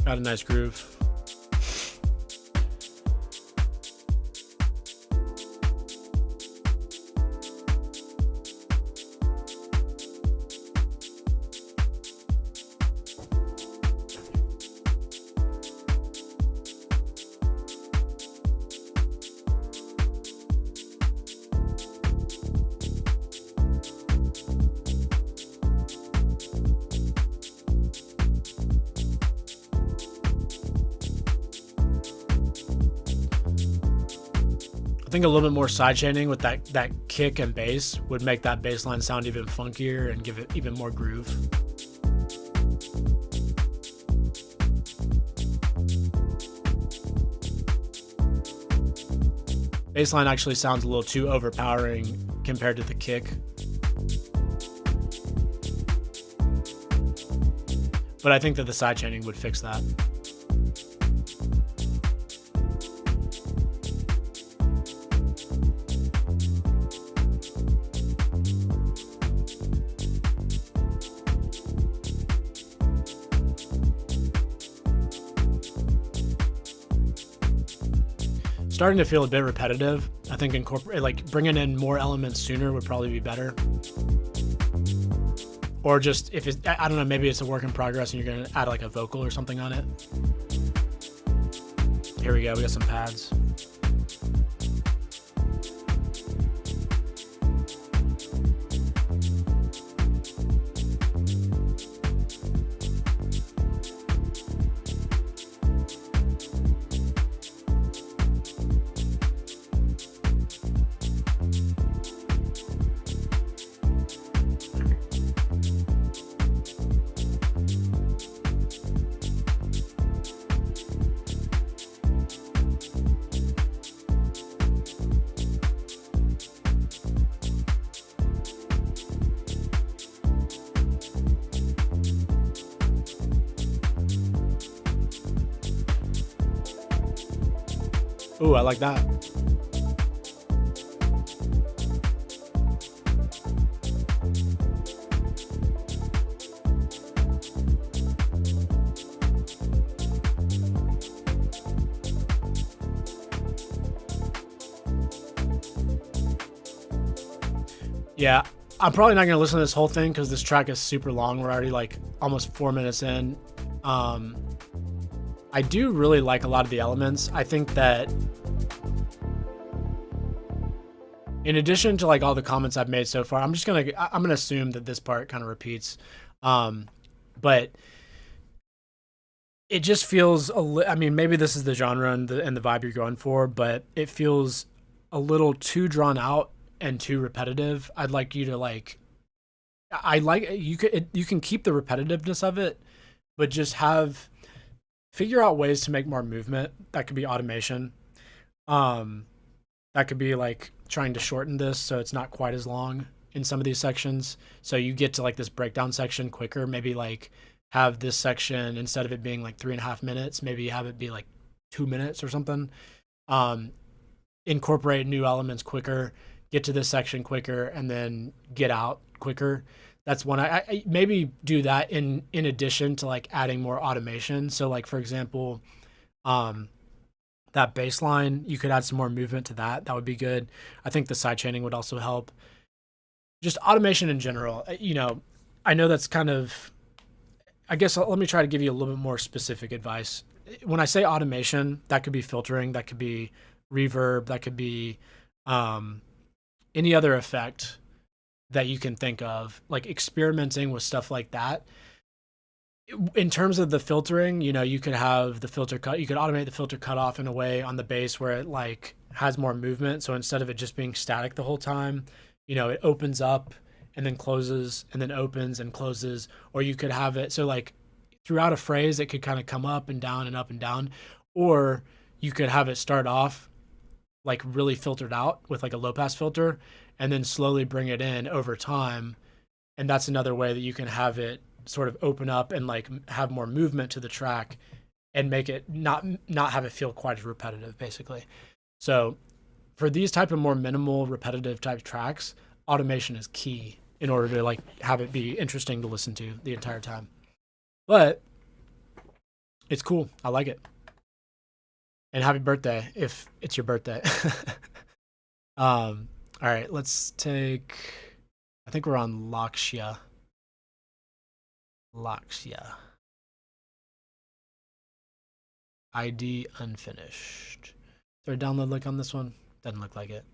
Got a nice groove. I think a little bit more sidechaining with that kick and bass would make that bass line sound even funkier and give it even more groove. Bass line actually sounds a little too overpowering compared to the kick. But I think that the sidechaining would fix that. Starting to feel a bit repetitive. I think bringing in more elements sooner would probably be better. Or just if it's, I don't know, maybe it's a work in progress and you're gonna add like a vocal or something on it. Here we go, we got some pads. Ooh, I like that. Yeah, I'm probably not gonna listen to this whole thing because this track is super long. We're already like almost 4 minutes in. Um, I do really like a lot of the elements. I think that in addition to like all the comments I've made so far, I'm gonna assume that this part kind of repeats. But it just feels I mean, maybe this is the genre and the vibe you're going for, but it feels a little too drawn out and too repetitive. I'd like you to like I like you can keep the repetitiveness of it, but just figure out ways to make more movement. That could be automation. Um that could be like trying to shorten this so it's not quite as long in some of these sections. So you get to like this breakdown section quicker. Maybe like have this section instead of it being like 3.5 minutes, maybe have it be like 2 minutes or something. Um, Incorporate new elements quicker, get to this section quicker, and then get out quicker. That's one I maybe do that in addition to like adding more automation. So like for example, um, that baseline, you could add some more movement to that. That would be good. I think the side chaining would also help. Just automation in general. I know that's kind of. I guess let me try to give you a little bit more specific advice. When I say automation, that could be filtering, that could be reverb, that could be um, any other effect that you can think of, like experimenting with stuff like that. In terms of the filtering, you could have the filter cut, you could automate the filter cutoff in a way on the bass where it like has more movement. So instead of it just being static the whole time, it opens up and then closes and then opens and closes. Or you could have it so like throughout a phrase, it could kind of come up and down and up and down. Or you could have it start off like really filtered out with like a low pass filter and then slowly bring it in over time. And that's another way that you can have it sort of open up and like have more movement to the track and make it not have it feel quite as repetitive basically. So for these type of more minimal repetitive type tracks, automation is key in order to like have it be interesting to listen to the entire time. But it's cool. I like it. And happy birthday if it's your birthday. All right, let's take I think we're on Lakshya. ID unfinished. Is there a download link on this one? Doesn't look like it.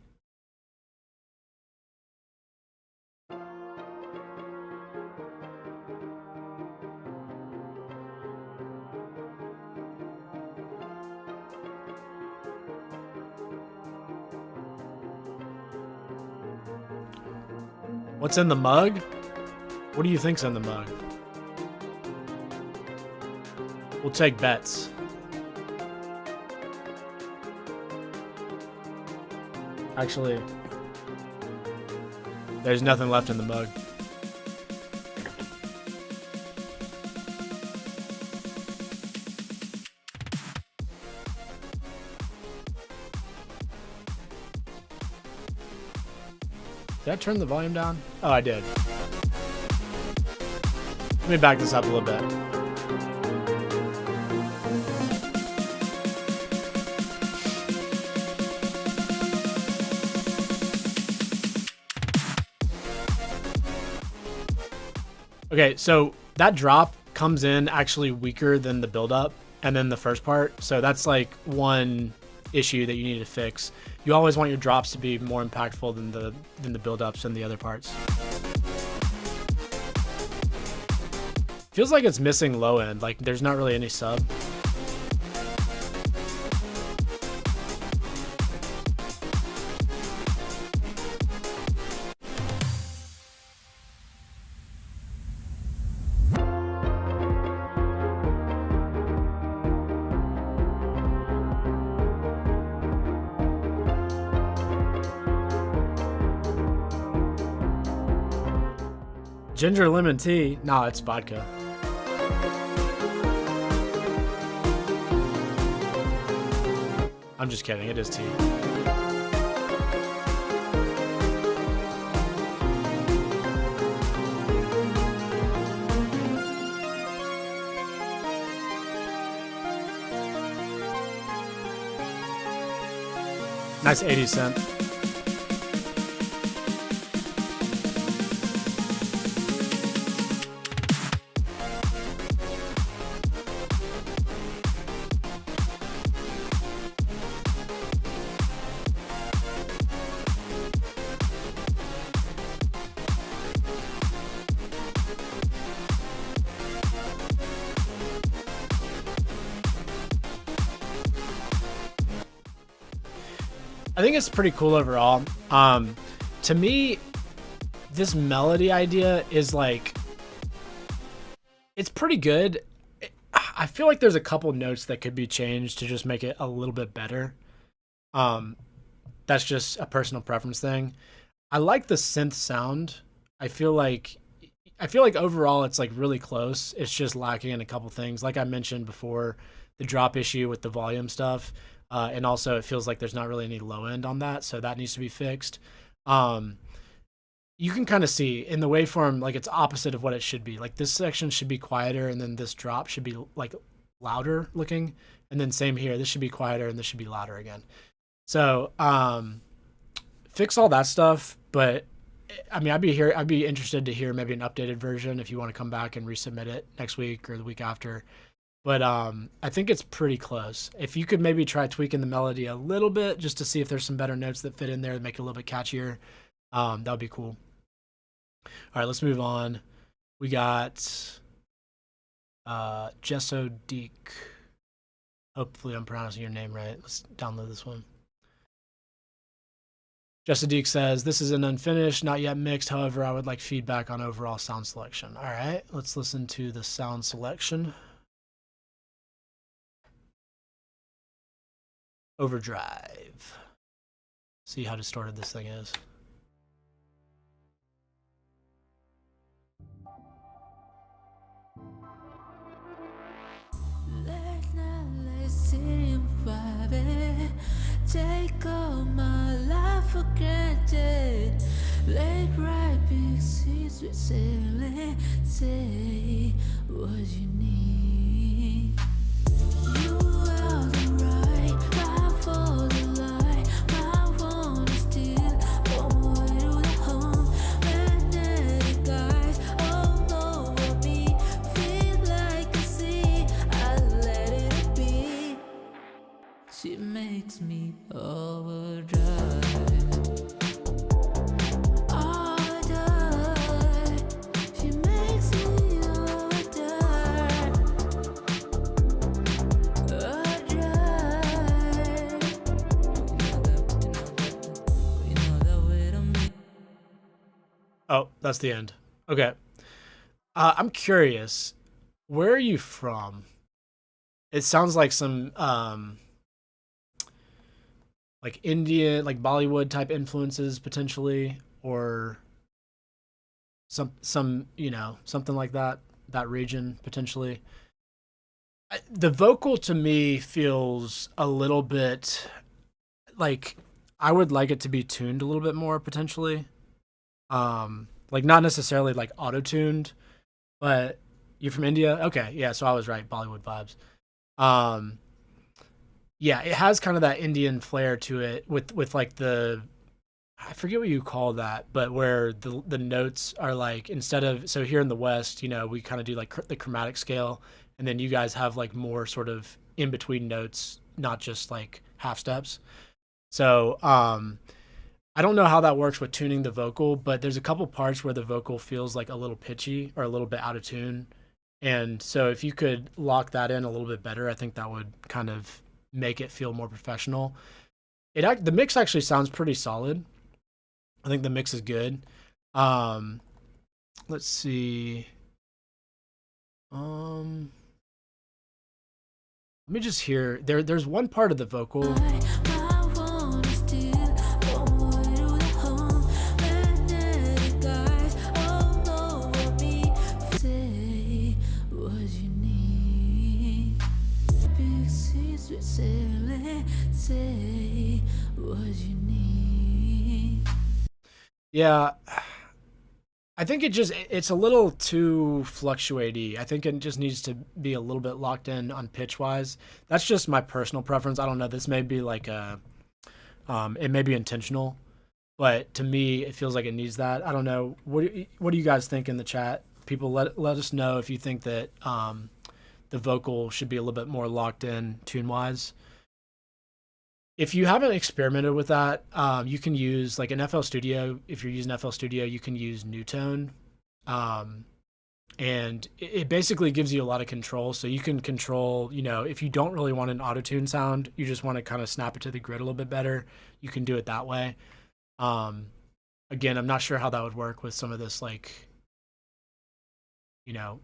What's in the mug? What do you think's in the mug? We'll take bets. Actually, there's nothing left in the mug. Did I turn the volume down? Oh, I did. Let me back this up a little bit. Okay, so that drop comes in actually weaker than the build-up and then the first part. So that's like one issue that you need to fix. You always want your drops to be more impactful than the build-ups and the other parts. Feels like it's missing low end, like there's not really any sub. Ginger lemon tea? Nah, it's vodka. I'm just kidding. It is T. Nice 80 cent. I think it's pretty cool overall. To me, this melody idea is like, it's pretty good. I feel like there's a couple notes that could be changed to just make it a little bit better. That's just a personal preference thing. I like the synth sound. I feel like overall it's like really close. It's just lacking in a couple things. Like I mentioned before, the drop issue with the volume stuff. And also it feels like there's not really any low end on that, so that needs to be fixed. You can kind of see in the waveform, like it's opposite of what it should be. Like this section should be quieter, and then this drop should be like louder looking. And then same here, this should be quieter and this should be louder again. So fix all that stuff. But I mean, I'd be interested to hear maybe an updated version if you want to come back and resubmit it next week or the week after. But I think it's pretty close. If you could maybe try tweaking the melody a little bit just to see if there's some better notes that fit in there that make it a little bit catchier, that would be cool. All right, let's move on. We got Gesso Deek. Hopefully I'm pronouncing your name right. Let's download this one. Gesso Deek says, this is an unfinished, not yet mixed. However, I would like feedback on overall sound selection. All right, let's listen to the sound selection. Overdrive. See how distorted this thing is. Take all my life for granted. Late right big seas with sailing. Say what you need. You are the right path for the light. My one is still on my way to the home. Magnetic eyes all over me. Feel like a sea. I let it be. She makes me overdrive. She makes me overdrive. Oh, that's the end. Okay. I'm curious. Where are you from? It sounds like some like Indian, like Bollywood type influences potentially, or some you know, something like that region potentially. The vocal to me feels a little bit like I would like it to be tuned a little bit more potentially. Like not necessarily like auto-tuned, but you're from India? Okay, yeah, so I was right, Bollywood vibes. Yeah, it has kind of that Indian flair to it with like I forget what you call that, but where the notes are like, instead of, so here in the West, you know, we kind of do like the chromatic scale, and then you guys have like more sort of in between notes, not just like half steps. So I don't know how that works with tuning the vocal, but there's a couple parts where the vocal feels like a little pitchy or a little bit out of tune. And so if you could lock that in a little bit better, I think that would kind of make it feel more professional. The mix actually sounds pretty solid. I think the mix is good. Let's see. Let me just hear. There's one part of the vocal. Sailing, say Yeah, I think it's a little too fluctuaty. I think it just needs to be a little bit locked in on pitch wise. That's just my personal preference. I don't know. This may be like a it may be intentional, but to me, it feels like it needs that. I don't know. What do you guys think in the chat? People, let us know if you think that the vocal should be a little bit more locked in tune wise. If you haven't experimented with that, you can use like an FL Studio. If you're using FL Studio, you can use Newtone, um, and it basically gives you a lot of control. So you can control, if you don't really want an auto tune sound, you just want to kind of snap it to the grid a little bit better. You can do it that way. Um, Again, I'm not sure how that would work with some of this, like, you know,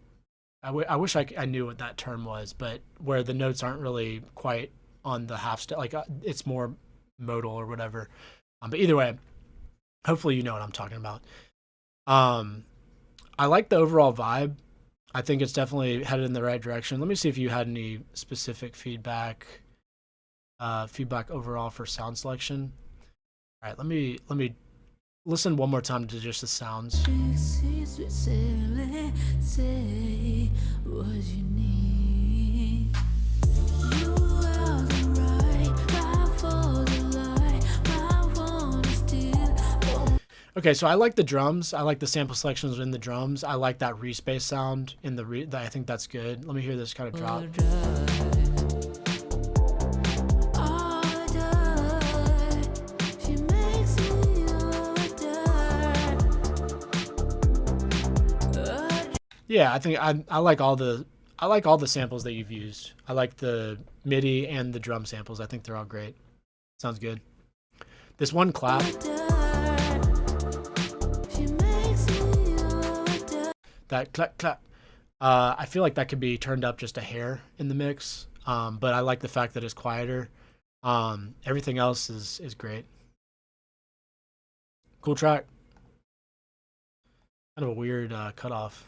I wish I knew what that term was, but where the notes aren't really quite on the half step, like it's more modal or whatever. But either way, hopefully you know what I'm talking about. Um, I like the overall vibe. I think it's definitely headed in the right direction. Let me see if you had any specific feedback overall for sound selection. All right, let me listen one more time to just the sounds. Okay, so I like the drums. I like the sample selections in the drums. I like that respace sound in the I think that's good. Let me hear this kind of drop. Yeah, I think I like all the samples that you've used. I like the MIDI and the drum samples. I think they're all great. Sounds good. This one clap. That clap clap. I feel like that could be turned up just a hair in the mix. But I like the fact that it's quieter. Everything else is great. Cool track. Kind of a weird cutoff.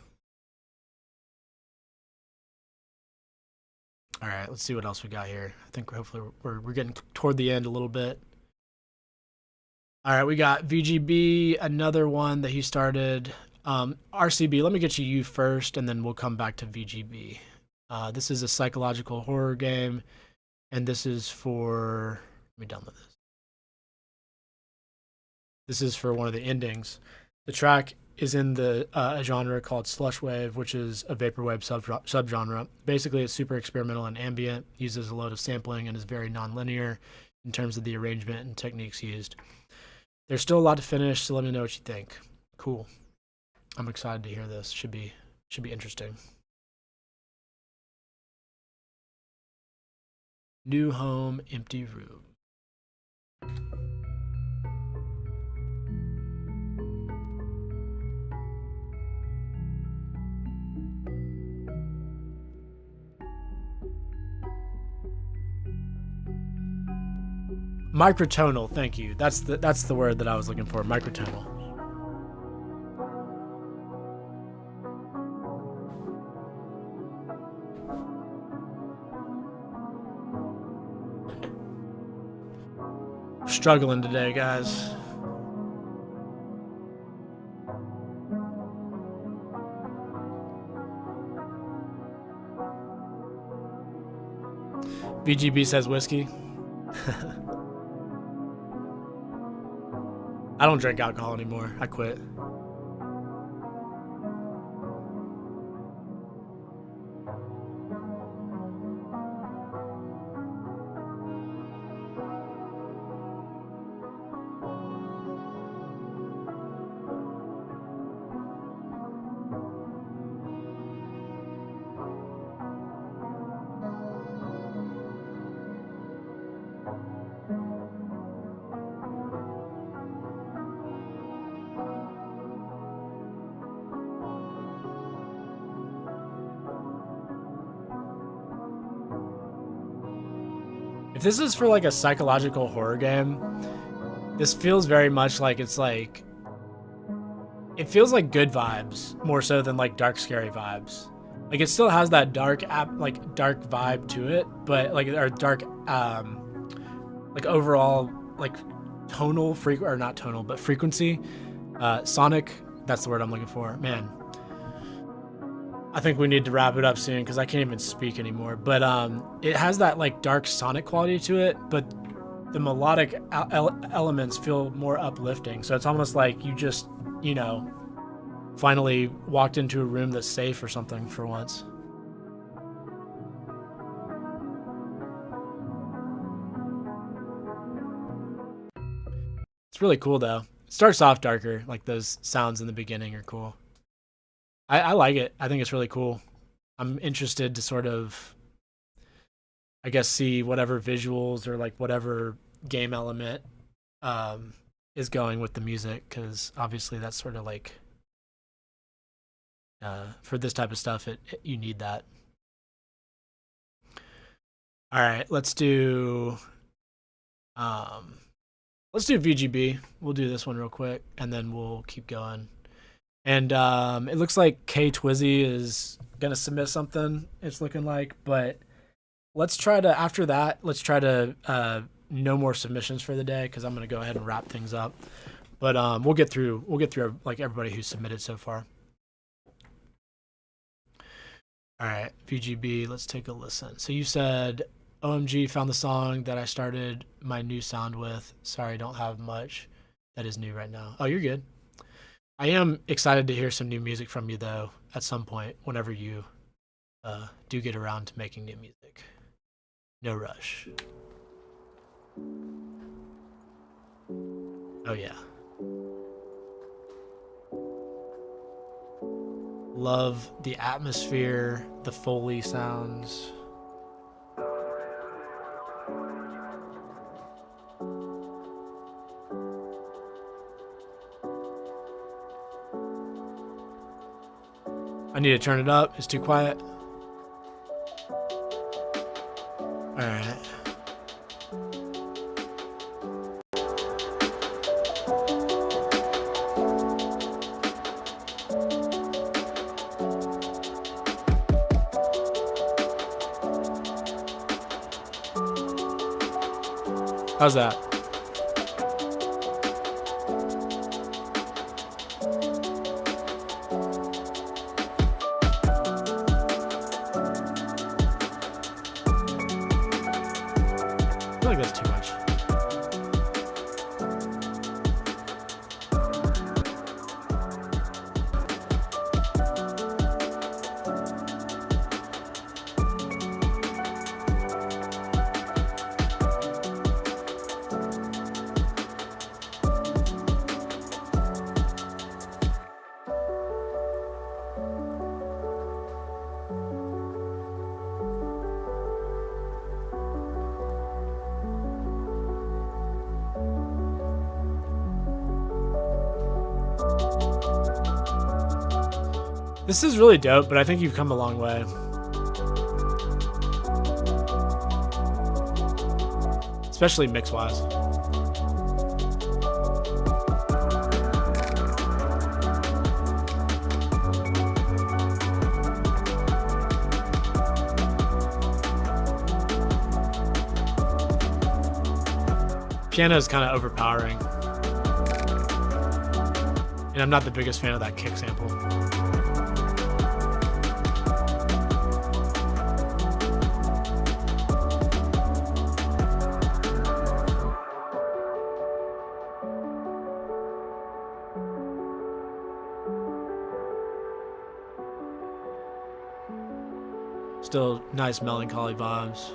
All right, let's see what else we got here. I think hopefully we're getting toward the end a little bit. All right, we got VGB, another one that he started. RCB, let me get you first, and then we'll come back to VGB. This is a psychological horror game, and this is for. Let me download this. This is for one of the endings. The track is in the a genre called slush wave, which is a vaporwave subgenre. Basically, it's super experimental and ambient, uses a load of sampling, and is very nonlinear in terms of the arrangement and techniques used. There's still a lot to finish, so let me know what you think. Cool. I'm excited to hear this. Should be interesting. New home, empty room. Microtonal, thank you. That's the word that I was looking for. Microtonal. Struggling today, guys. VGB says whiskey. I don't drink alcohol anymore. I quit. If this is for like a psychological horror game, this feels very much like it feels like good vibes more so than like dark scary vibes. Like it still has that dark vibe to it, but like or dark like overall like tonal or not tonal but frequency. Sonic, that's the word I'm looking for. Man, I think we need to wrap it up soon because I can't even speak anymore. But it has that like dark Sonic quality to it, but the melodic elements feel more uplifting. So it's almost like you just, you know, finally walked into a room that's safe or something for once. It's really cool though. It starts off darker, like those sounds in the beginning are cool. I like it. I think it's really cool. I'm interested to sort of, I guess, see whatever visuals or like whatever game element um, is going with the music because obviously that's sort of like for this type of stuff, you need that. All right, um, let's do VGB. We'll do this one real quick, and then we'll keep going. And it looks like K Twizzy is gonna submit something. It's looking like, but let's try to after that. Let's try to no more submissions for the day because I'm gonna go ahead and wrap things up. But we'll get through like everybody who's submitted so far. All right, VGB. Let's take a listen. So you said OMG found the song that I started my new sound with. Sorry, I don't have much that is new right now. Oh, you're good. I am excited to hear some new music from you though at some point whenever you do get around to making new music. No rush. Oh yeah. Love the atmosphere, the Foley sounds. I need to turn it up. It's too quiet. All right. How's that? I feel like that's too much. This is really dope, but I think you've come a long way. Especially mix wise. Piano is kind of overpowering. And I'm not the biggest fan of that kick sample. Still nice melancholy vibes.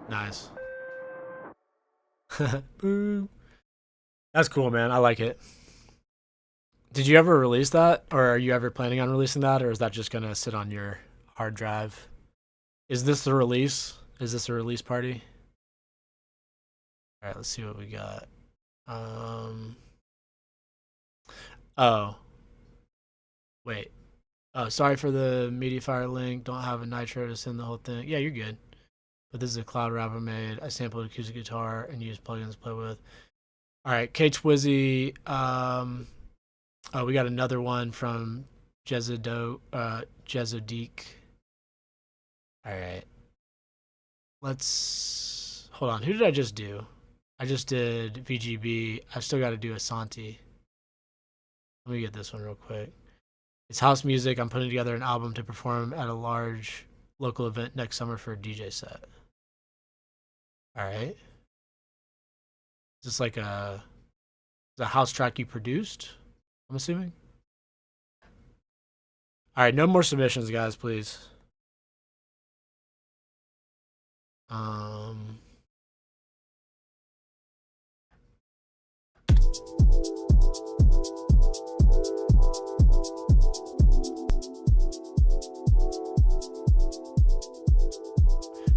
Nice. Boom. That's cool, man. I like it. Did you ever release that, or are you ever planning on releasing that, or is that just gonna sit on your hard drive? Is this the release? Is this a release party? All right, let's see what we got. Um. Oh, wait. Oh, sorry for the MediaFire link. Don't have a nitro to send the whole thing. Yeah, you're good. but this is a cloud rap I made. I sampled acoustic guitar and used plugins to play with. All right, K Twizzy. Oh, we got another one from Jezodique. All right, let's hold on. Who did I just do? I just did VGB. I've still got to do Asante. Let me get this one real quick. It's house music. I'm putting together an album to perform at a large local event next summer for a DJ set. All right. Is this like a house track you produced? I'm assuming. All right, no more submissions, guys, please.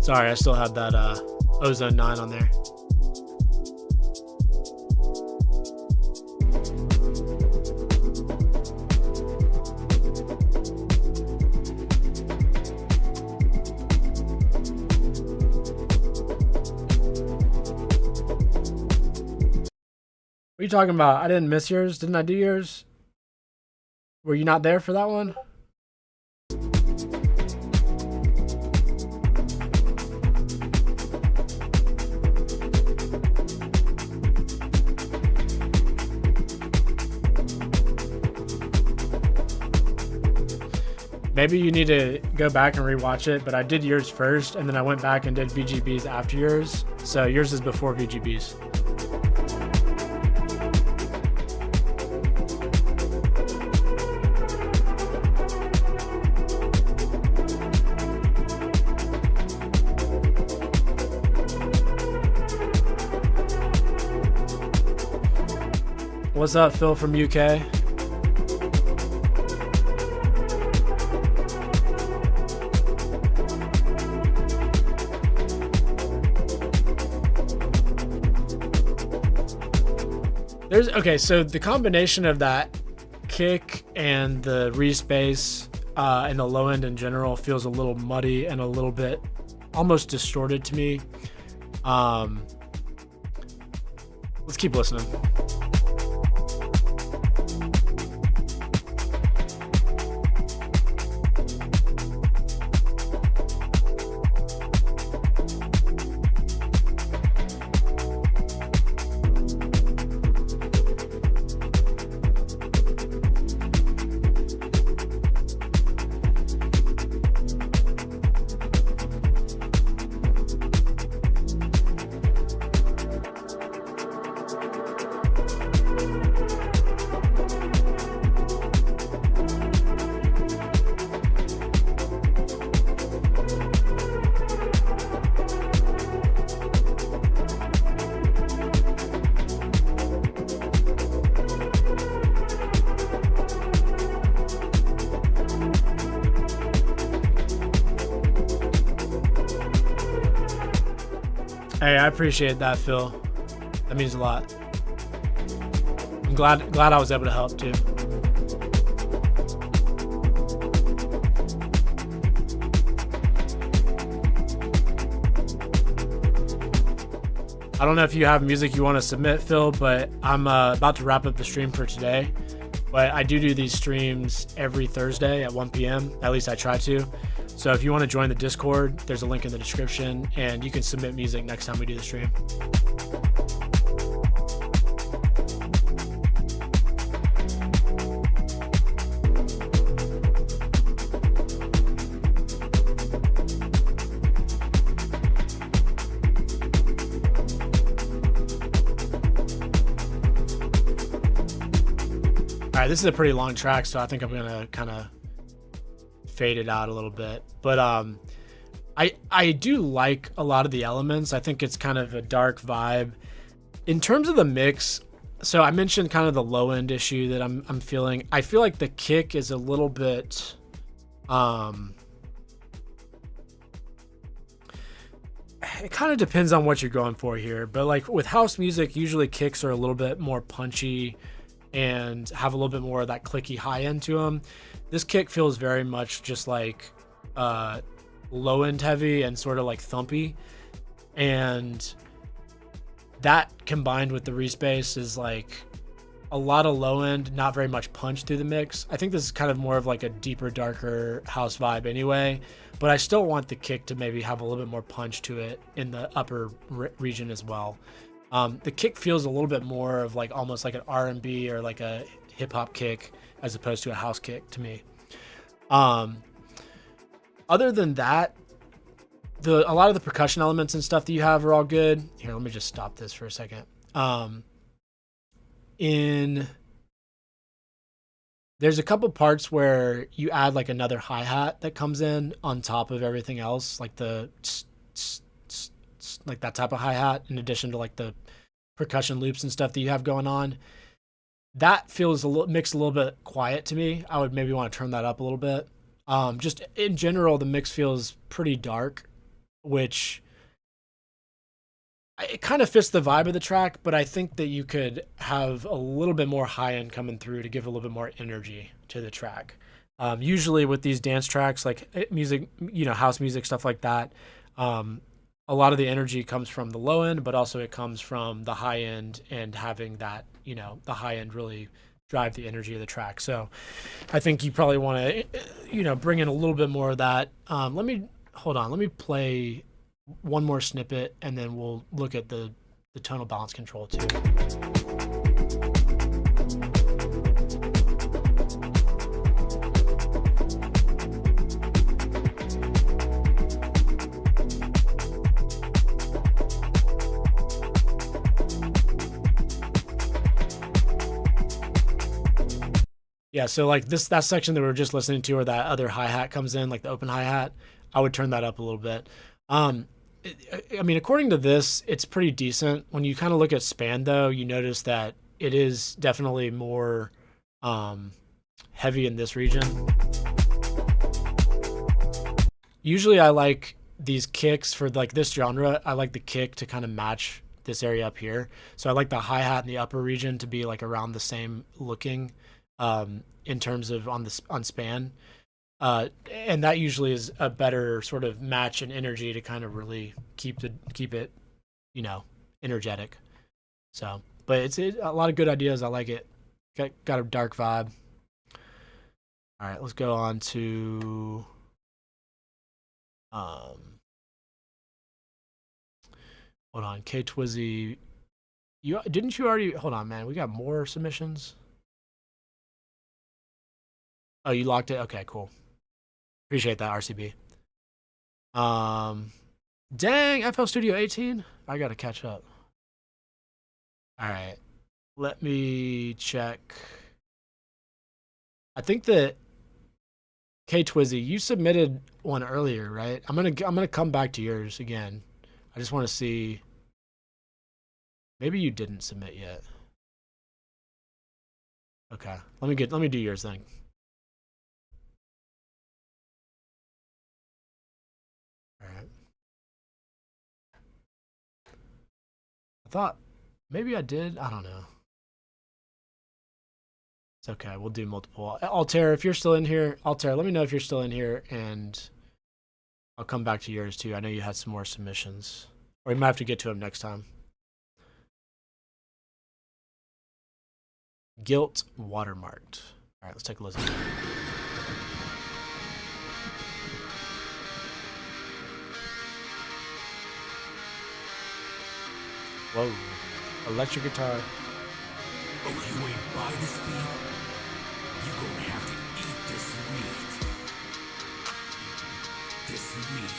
Sorry, I still had that Ozone 9 on there. What are you talking about? I didn't miss yours. Didn't I do yours? Were you not there for that one? Maybe you need to go back and rewatch it, but I did yours first, and then I went back and did VGB's after yours. So yours is before VGB's. What's up, Phil from UK? Okay, so the combination of that kick and the respace and the low end in general feels a little muddy and a little bit almost distorted to me. Let's keep listening. Hey, I appreciate that, Phil. That means a lot. I'm glad I was able to help too. I don't know if you have music you want to submit, Phil, but I'm about to wrap up the stream for today. But I do these streams every Thursday at 1 p.m. At least I try to. So if you want to join the Discord, there's a link in the description, and you can submit music next time we do the stream. All right, this is a pretty long track, so I think I'm gonna kind of fade it out a little bit. But I do like a lot of the elements. I think it's kind of a dark vibe. In terms of the mix, so I mentioned kind of the low end issue that I'm feeling. I feel like the kick is a little bit it kind of depends on what you're going for here, but like with house music, usually kicks are a little bit more punchy and have a little bit more of that clicky high end to them. This kick feels very much just like low end heavy and sort of like thumpy, and that combined with the respace is like a lot of low end, not very much punch through the mix. I think this is kind of more of like a deeper, darker house vibe anyway, but I still want the kick to maybe have a little bit more punch to it in the upper region as well. The kick feels a little bit more of like almost like an R&B or like a hip hop kick as opposed to a house kick to me. Um, Other than that, a lot of the percussion elements and stuff that you have are all good. Here, let me just stop this for a second. In There's a couple parts where you add like another hi-hat that comes in on top of everything else, like the like that type of hi-hat, in addition to like the percussion loops and stuff that you have going on. That feels a little mixed a little bit quiet to me. I would maybe want to turn that up a little bit. Just in general, the mix feels pretty dark, which it kind of fits the vibe of the track, but I think that you could have a little bit more high end coming through to give a little bit more energy to the track. Usually with these dance tracks, like music, house music, stuff like that, a lot of the energy comes from the low end, but also it comes from the high end and having that, the high end really drive the energy of the track. So I think you probably want to, bring in a little bit more of that. Hold on. Let me play one more snippet and then we'll look at the tonal balance control too. Yeah, so like that section that we were just listening to, or that other hi hat comes in, like the open hi hat, I would turn that up a little bit. Um, I mean, according to this, it's pretty decent. When you kind of look at span, though, you notice that it is definitely more um, heavy in this region. Usually, I like these kicks for like this genre. I like the kick to kind of match this area up here. So I like the hi hat in the upper region to be like around the same looking in terms of on span. And that usually is a better sort of match and energy to kind of really keep it, energetic. So, but it's a lot of good ideas. I like it. Got a dark vibe. All right, let's go on to hold on, K Twizzy. You already hold on, man. We got more submissions. Oh, you locked it? Okay, cool. Appreciate that, RCB. Dang, FL Studio 18. I gotta catch up. All right, let me check. I think that K Twizzy, you submitted one earlier, right? I'm gonna come back to yours again. I just want to see. Maybe you didn't submit yet. Okay, let me do yours then. All right. I thought maybe I did. I don't know. It's okay. We'll do multiple. Altair, if you're still in here, Altair, let me know if you're still in here, and I'll come back to yours too. I know you had some more submissions, or we might have to get to them next time. Guilt watermarked. All right, let's take a listen. Whoa, electric guitar. If you ain't buy this beat, you gonna have to eat this meat. This meat.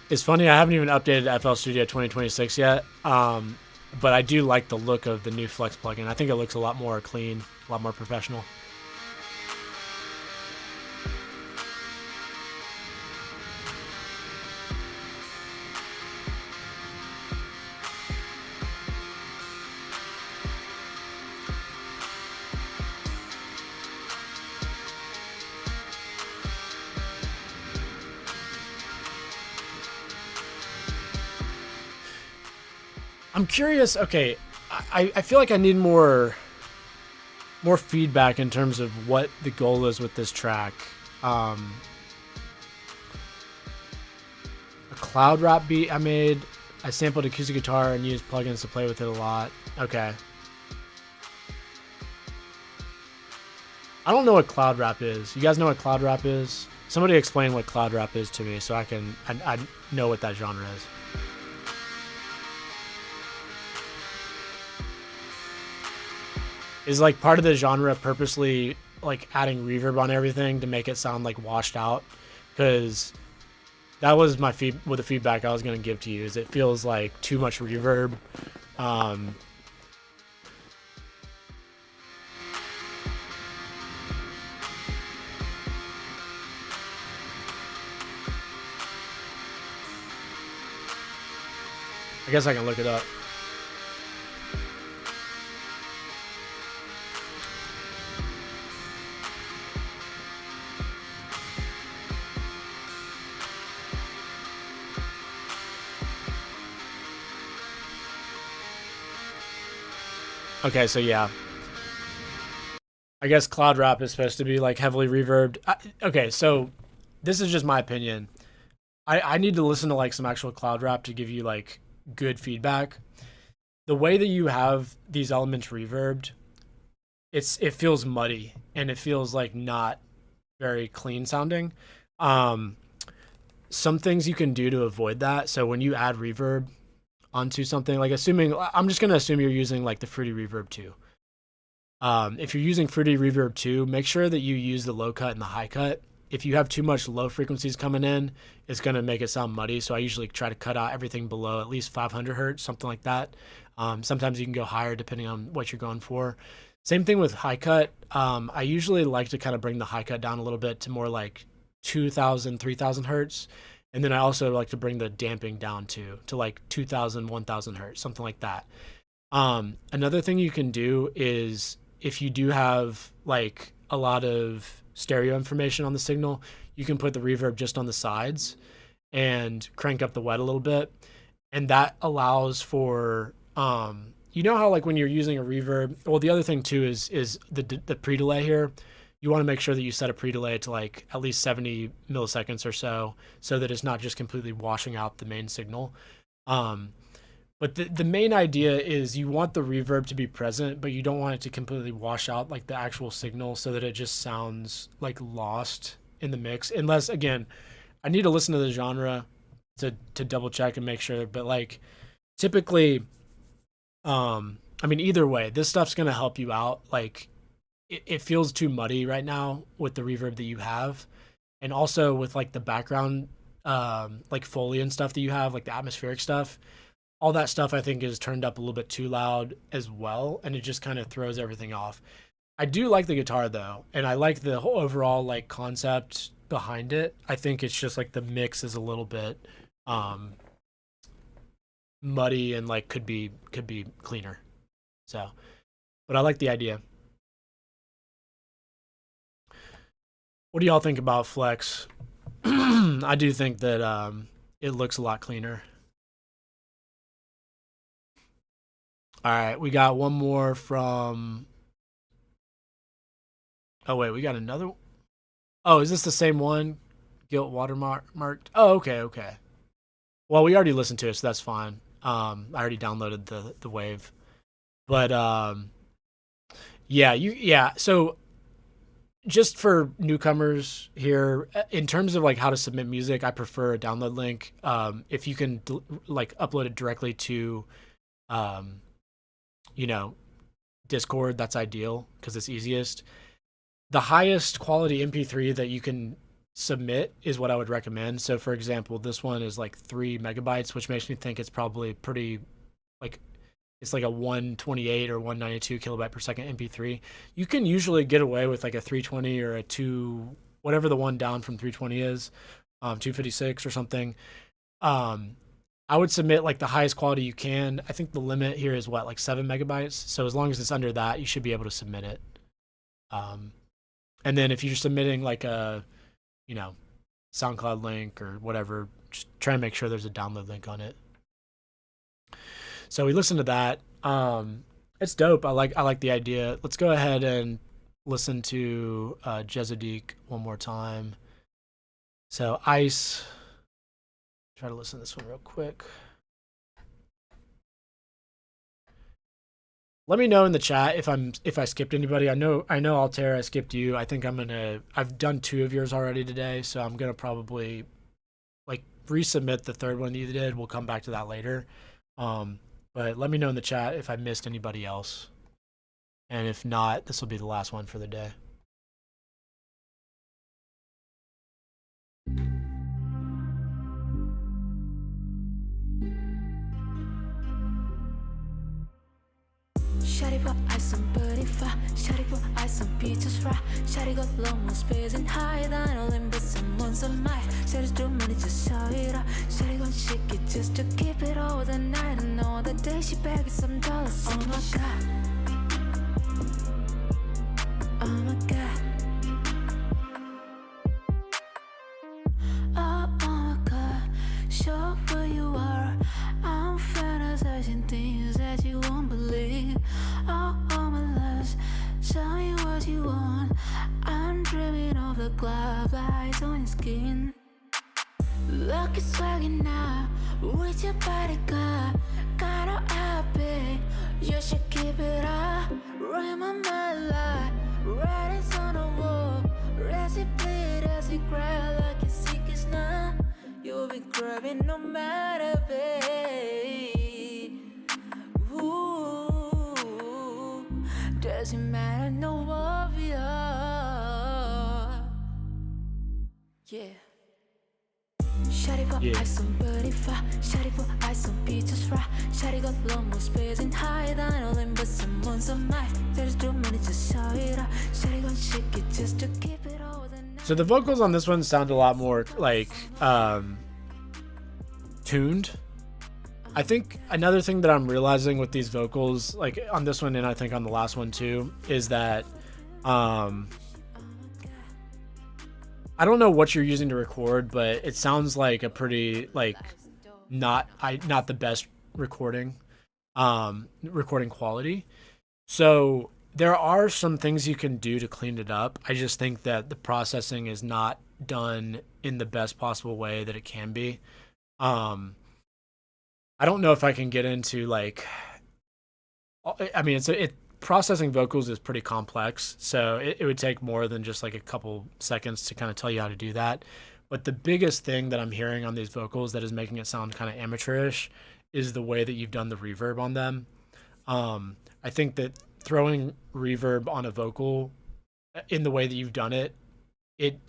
It's funny, I haven't even updated FL Studio 2026 yet, but I do like the look of the new Flex plugin. I think it looks a lot more clean, a lot more professional. I'm curious. Okay, I feel like I need more feedback in terms of what the goal is with this track. Um, a cloud rap beat I made. I sampled acoustic guitar and used plugins to play with it a lot. Okay. I don't know what cloud rap is. You guys know what cloud rap is? Somebody explain what cloud rap is to me so I know what that genre is. Is like part of the genre purposely like adding reverb on everything to make it sound like washed out? Because that was with the feedback I was gonna give to you. Is it feels like too much reverb. Um, I guess I can look it up. Okay, so yeah, I guess cloud rap is supposed to be like heavily reverbed. Okay, so this is just my opinion. I need to listen to like some actual cloud rap to give you like good feedback. The way that you have these elements reverbed, it feels muddy and it feels like not very clean sounding. Um, some things you can do to avoid that. So when you add reverb onto something, like assuming I'm just gonna assume you're using like the Fruity Reverb 2. If you're using Fruity Reverb 2, make sure that you use the low cut and the high cut. If you have too much low frequencies coming in, it's going to make it sound muddy. So I usually try to cut out everything below at least 500 hertz, something like that. Sometimes you can go higher depending on what you're going for. Same thing with high cut. I usually like to kind of bring the high cut down a little bit to more like 2,000, 3,000 hertz. And then I also like to bring the damping down to like 2,000, 1,000 hertz, something like that. Another thing you can do is if you do have like a lot of stereo information on the signal, you can put the reverb just on the sides and crank up the wet a little bit. And that allows for, you know how like when you're using a reverb, well, the other thing too is the pre-delay here. You want to make sure that you set a pre-delay to like at least 70 milliseconds or so that it's not just completely washing out the main signal. But the main idea is you want the reverb to be present, but you don't want it to completely wash out like the actual signal so that it just sounds like lost in the mix. Unless, again, I need to listen to the genre to double check and make sure. But like typically, I mean, either way, this stuff's gonna help you out. Like it feels too muddy right now with the reverb that you have, and also with like the background, like Foley and stuff that you have, like the atmospheric stuff. All that stuff I think is turned up a little bit too loud as well, and it just kind of throws everything off. I do like the guitar though, and I like the whole overall like concept behind it. I think it's just like the mix is a little bit um muddy and like could be cleaner. So, but I like the idea. What do y'all think about Flex? I do think that it looks a lot cleaner. All right, we got one more from. Oh wait, we got another. Oh, is this the same one? Guilt watermarked. Oh, okay, okay. Well, we already listened to it, so that's fine. I already downloaded the wave, but yeah. So just for newcomers here, in terms of like how to submit music, I prefer a download link. If you can like upload it directly to, um, you know, Discord, that's ideal because it's easiest. The highest quality MP3 that you can submit is what I would recommend. So, for example, this one is like 3 megabytes, which makes me think it's probably pretty like it's like a 128 or 192 kilobyte per second MP3. You can usually get away with like a 320 or a whatever the one down from 320 is, 256 or something. Um, I would submit like the highest quality you can. I think the limit here is what, like 7 megabytes. So as long as it's under that, you should be able to submit it. Um, and then if you're submitting like a, you know, SoundCloud link or whatever, just try and make sure there's a download link on it. So we listened to that. It's dope. I like the idea. Let's go ahead and listen to Jezadik one more time. So Ice. Try to listen to this one real quick. Let me know in the chat if I skipped anybody. I know Altair, I skipped you. I think I've done 2 of yours already today, so I'm gonna probably like resubmit the third one you did. We'll come back to that later. But let me know in the chat if I missed anybody else. And if not, this will be the last one for the day. Shawty put ice on booty fat. Shawty put ice on beaches fry. Shawty got long more space and high than Olympus. Someone's a mic. Shawty's too many just shout it out. Shawty gon' shake it just to keep it all the night. And all the day she begging some dollars. Oh my god. Oh my god. Oh my god. Show who you are. I'm fantasizing things that you won't believe. All my loves, show me what you want. I'm dreaming of the glove eyes on your skin. Lucky swagging now with your bodyguard. Kinda happy, you should keep it up. Remember my life, writings on the wall. Resi bleed as we cry like you're sick as now. You'll be crying no matter, babe. Ooh, doesn't matter, no warrior. Yeah. Shawty put ice on booty fat. Shawty put ice on beaches fry. Shawty got long more space and high than Olympus. Someone's a mic. There's too many just shout it out. Shawty gon' shake it just to keep it all the night. So the vocals on this one sound a lot more like tuned. I think another thing that I'm realizing with these vocals, like on this one and I think on the last one too, is that I don't know what you're using to record, but it sounds like a pretty like not the best recording quality. So there are some things you can do to clean it up. I just think that the processing is not done in the best possible way that it can be. I don't know if I can get into like, I mean, processing vocals is pretty complex, so it would take more than just like a couple seconds to kind of tell you how to do that. But the biggest thing that I'm hearing on these vocals that is making it sound kind of amateurish is the way that you've done the reverb on them. I think that throwing reverb on a vocal in the way that you've done it, you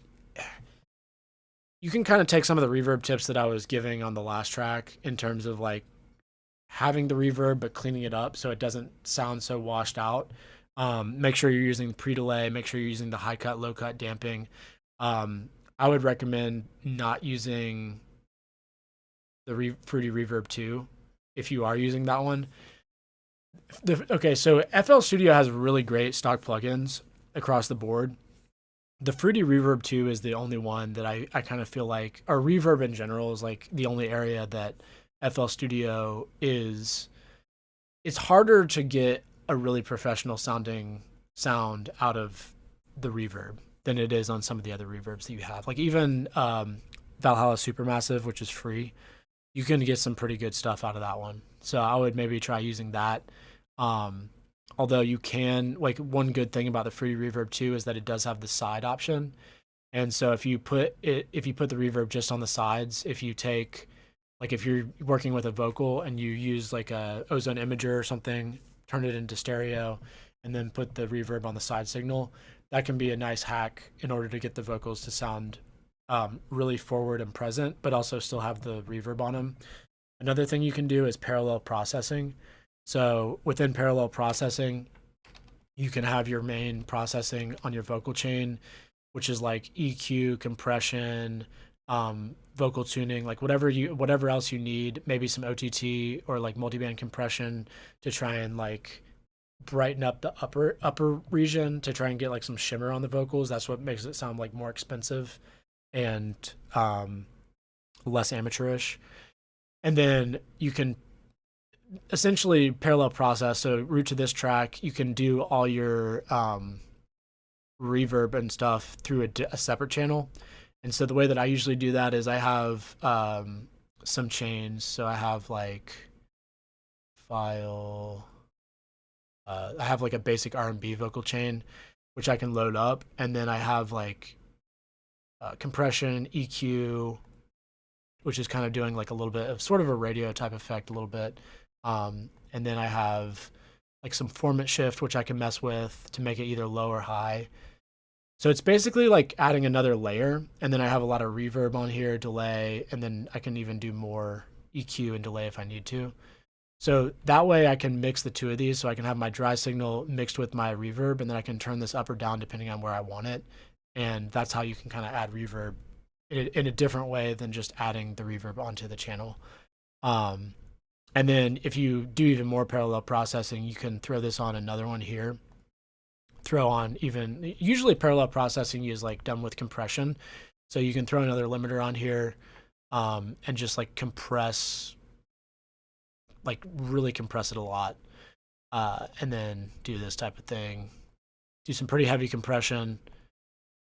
can kind of take some of the reverb tips that I was giving on the last track in terms of like having the reverb but cleaning it up so it doesn't sound so washed out. Make sure you're using pre-delay. Make sure you're using the high cut, low cut damping. I would recommend not using the Fruity Reverb 2 if you are using that one. Okay, so FL Studio has really great stock plugins across the board. The Fruity Reverb 2 is the only one that I kind of feel like, or reverb in general is like the only area that FL Studio is, it's harder to get a really professional sounding sound out of the reverb than it is on some of the other reverbs that you have. Like even Valhalla Supermassive, which is free, you can get some pretty good stuff out of that one. So I would maybe try using that. Although you can, like one good thing about the free reverb too is that it does have the side option. And so if you put the reverb just on the sides, if you take, like if you're working with a vocal and you use like a ozone imager or something, turn it into stereo and then put the reverb on the side signal, that can be a nice hack in order to get the vocals to sound really forward and present, but also still have the reverb on them. Another thing you can do is parallel processing. So within parallel processing, you can have your main processing on your vocal chain, which is like EQ, compression, vocal tuning, like whatever else you need, maybe some OTT or like multiband compression to try and like brighten up the upper region to try and get like some shimmer on the vocals. That's what makes it sound like more expensive and less amateurish. And then you can essentially parallel process. So root to this track, you can do all your reverb and stuff through a separate channel. And so the way that I usually do that is I have some chains. So I have like file. I have like a basic R&B vocal chain, which I can load up, and then I have like compression, EQ, which is kind of doing like a little bit of sort of a radio type effect, a little bit. And then I have like some formant shift, which I can mess with to make it either low or high. So it's basically like adding another layer. And then I have a lot of reverb on here, delay, and then I can even do more EQ and delay if I need to. So that way I can mix the two of these. So I can have my dry signal mixed with my reverb, and then I can turn this up or down depending on where I want it. And that's how you can kind of add reverb in a different way than just adding the reverb onto the channel. And then if you do even more parallel processing, you can throw this on another one here. Throw on even, usually parallel processing is like done with compression. So you can throw another limiter on here and just like compress, like really compress it a lot. And then do this type of thing. Do some pretty heavy compression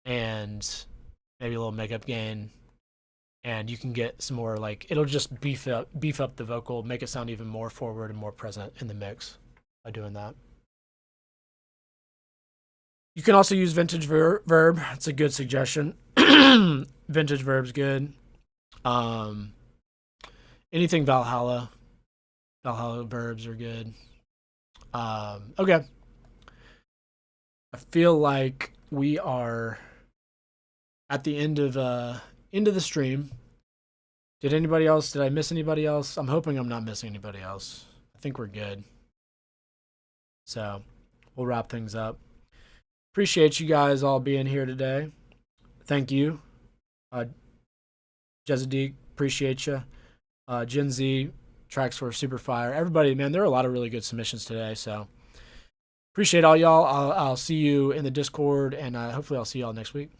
and maybe a little makeup gain, and you can get some more like it'll just beef up the vocal, make it sound even more forward and more present in the mix by doing that. You can also use vintage verb. It's a good suggestion. Vintage verb's good. Anything Valhalla verbs are good. Okay. I feel like we are at the end of the stream. Did I miss anybody else? I'm hoping I'm not missing anybody else. I think we're good. So we'll wrap things up. Appreciate you guys all being here today. Thank you. Jezadik, appreciate you. Gen Z, tracks were super fire. Everybody, man, there are a lot of really good submissions today. So appreciate all y'all. I'll see you in the Discord, and hopefully I'll see y'all next week.